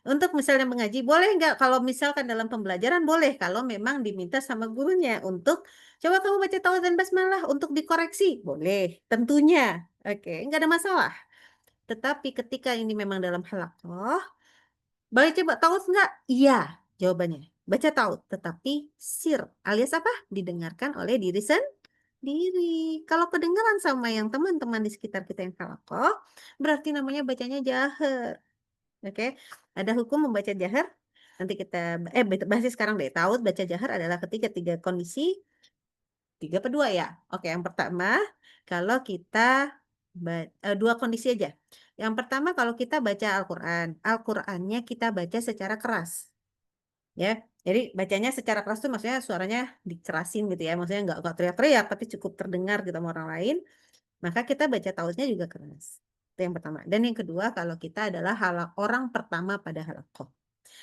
untuk misalnya mengaji boleh enggak kalau misalkan dalam pembelajaran boleh kalau memang diminta sama gurunya untuk coba kamu baca ta'awudz dan basmalah untuk dikoreksi. Boleh, tentunya. Oke, enggak ada masalah. Tetapi ketika ini memang dalam halakoh, baca ta'awudz enggak? Iya, jawabannya. Baca ta'awudz, tetapi sir alias apa? Didengarkan oleh diri sendiri. Kalau kedengaran sama yang teman-teman di sekitar kita yang halakoh, berarti namanya bacanya jahar. Oke, ada hukum membaca jahar. Nanti kita bahas sekarang deh. Ta'awudz baca jahar adalah ketika tiga kondisi. 3 apa 2 ya? Oke, yang pertama kalau kita dua kondisi aja. Yang pertama kalau kita baca Al-Qur'an. Al-Qur'annya kita baca secara keras. Ya. Jadi bacanya secara keras itu maksudnya suaranya dikerasin gitu ya. Maksudnya nggak teriak-teriak tapi cukup terdengar gitu sama orang lain. Maka kita baca ta'awudznya juga keras. Itu yang pertama. Dan yang kedua kalau kita adalah orang pertama pada halakoh.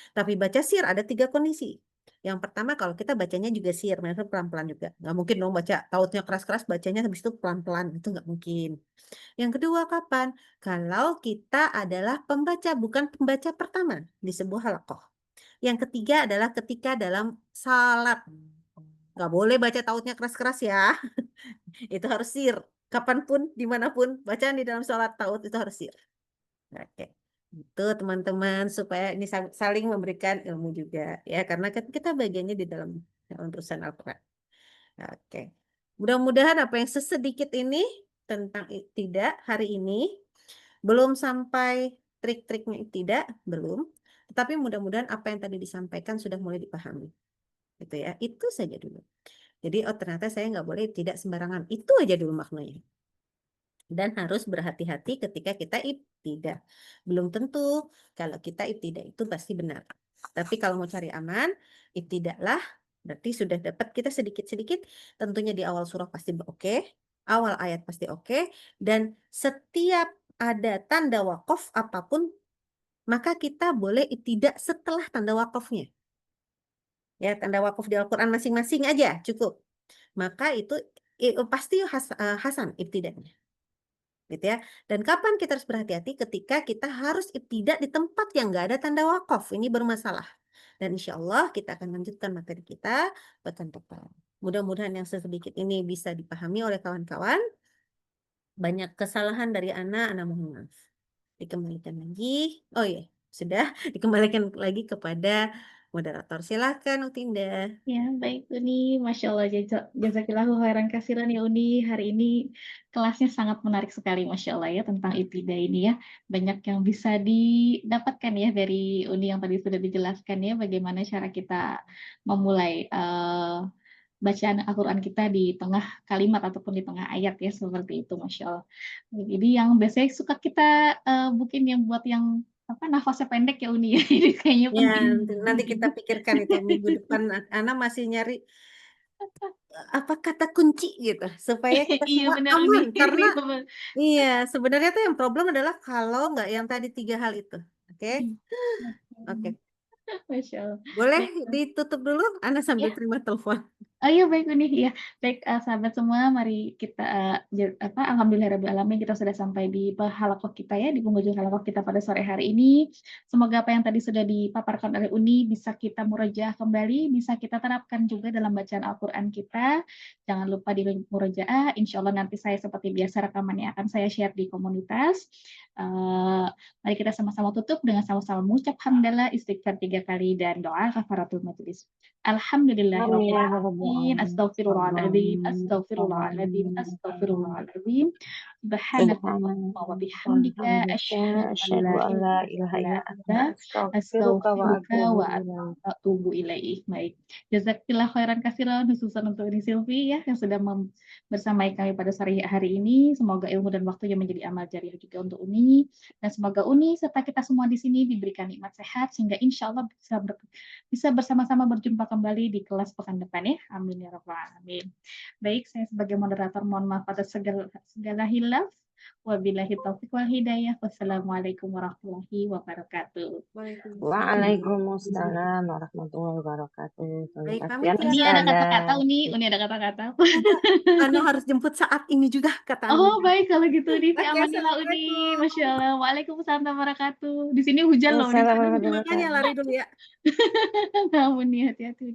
Tapi baca sir ada 3 kondisi. Yang pertama kalau kita bacanya juga sir, maksudnya pelan-pelan juga. Nggak mungkin dong baca tautnya keras-keras, bacanya habis itu pelan-pelan. Itu nggak mungkin. Yang kedua kapan? Kalau kita adalah pembaca, bukan pembaca pertama di sebuah halaqah. Yang ketiga adalah ketika dalam salat. Nggak boleh baca tautnya keras-keras ya. Itu harus sir. Kapanpun, dimanapun, bacaan di dalam sholat taut itu harus sir. Oke. Itu teman-teman supaya ini saling memberikan ilmu juga ya karena kita bagiannya di dalam urusan Al-Quran. Oke. Mudah-mudahan apa yang sesedikit ini tentang tidak hari ini belum sampai trik-triknya tidak belum, tetapi mudah-mudahan apa yang tadi disampaikan sudah mulai dipahami. Gitu ya. Itu saja dulu. Jadi ternyata saya nggak boleh tidak sembarangan. Itu aja dulu maknanya. Dan harus berhati-hati ketika kita ibtidah. Belum tentu kalau kita ibtidah itu pasti benar. Tapi kalau mau cari aman, ibtidahlah. Berarti sudah dapat kita sedikit-sedikit. Tentunya di awal surah pasti oke. Awal ayat pasti oke. Dan setiap ada tanda wakaf apapun, maka kita boleh ibtidah setelah tanda wakafnya. Ya, tanda wakaf di Al-Quran masing-masing aja cukup. Maka itu pasti hasan ibtidahnya. Gitu ya. Dan kapan kita harus berhati-hati ketika kita harus ibtidah di tempat yang nggak ada tanda wakaf. Ini bermasalah. Dan insya Allah kita akan lanjutkan materi kita pekan depan. Mudah-mudahan yang sedikit ini bisa dipahami oleh kawan-kawan. Banyak kesalahan dari Ana mohon maaf. Dikembalikan lagi. Oh iya, sudah dikembalikan lagi kepada moderator. Silakan Utinda. Ya, baik Uni. Masya Allah, jazakillahu khairan kasiran ya Uni. Hari ini kelasnya sangat menarik sekali, Masya Allah ya, tentang ibtidah ini ya. Banyak yang bisa didapatkan ya dari Uni yang tadi sudah dijelaskan ya, bagaimana cara kita memulai bacaan Al-Quran kita di tengah kalimat ataupun di tengah ayat ya, seperti itu, Masya Allah. Jadi yang biasanya suka kita mungkin yang buat yang nafasnya pendek ya Uni ya, ini kayaknya Ya, penting. nanti kita pikirkan itu minggu depan. Ana masih nyari apa kata kunci gitu supaya kita Iya semua benar aman Uni. karena iya sebenarnya tuh yang problem adalah kalau nggak yang tadi 3 hal itu. Oke? Oke. Masya Allah. Boleh Baik, ditutup dulu Ana sambil ya. terima telepon. Oh iya baik Uni ya. Baik sahabat semua, mari kita alhamdulillahirabbil kita sudah sampai di halaqah kita ya, di penghujung halaqah kita pada sore hari ini. Semoga apa yang tadi sudah dipaparkan oleh Uni bisa kita murojaah kembali, bisa kita terapkan juga dalam bacaan Al-Qur'an kita. Jangan lupa di murojaah. Insyaallah nanti saya seperti biasa rekamannya akan saya share di komunitas. Mari kita sama-sama tutup dengan sama-sama mengucap hamdalah, istighfar 3 kali dan doa kafaratul majelis. Alhamdulillahirabbil alamin. Astaghfirullahaladzim, astaghfirullahaladzim, astaghfirullahaladzim. Subhanakallahumma wa bihamdika asyhadu an la ilaha illa anta astaghfiruka wa atubu ilaih. Baik. Jazakillah khairan katsiran khususan untuk Uni Silvi ya yang sudah bersamai kami pada sore hari ini. Semoga ilmu dan waktunya menjadi amal jariah juga untuk Uni dan semoga Uni serta kita semua di sini diberikan nikmat sehat sehingga insya Allah bisa bersama-sama berjumpa kembali di kelas pekan depan ya. Amin ya rabbal alamin. Baik, saya sebagai moderator mohon maaf atas segala hilaf. Wabillahi taufiq wal hidayah. Wassalamualaikum warahmatullahi wabarakatuh. Waalaikumsalam warahmatullahi wabarakatuh. Baik, Terima kami kasih Ini ada Ustazah. kata-kata Uni ada kata-kata. Ana harus jemput saat ini juga kata Ana. Oh baik kalau gitu Uni. Oke, Alhamdulillah Uni. assalamualaikum. Masya Allah. Waalaikumsalam warahmatullahi wabarakatuh. Di sini hujan loh. Di sana Assalamualaikum Makanya lari dulu ya. Namun nih hati-hati.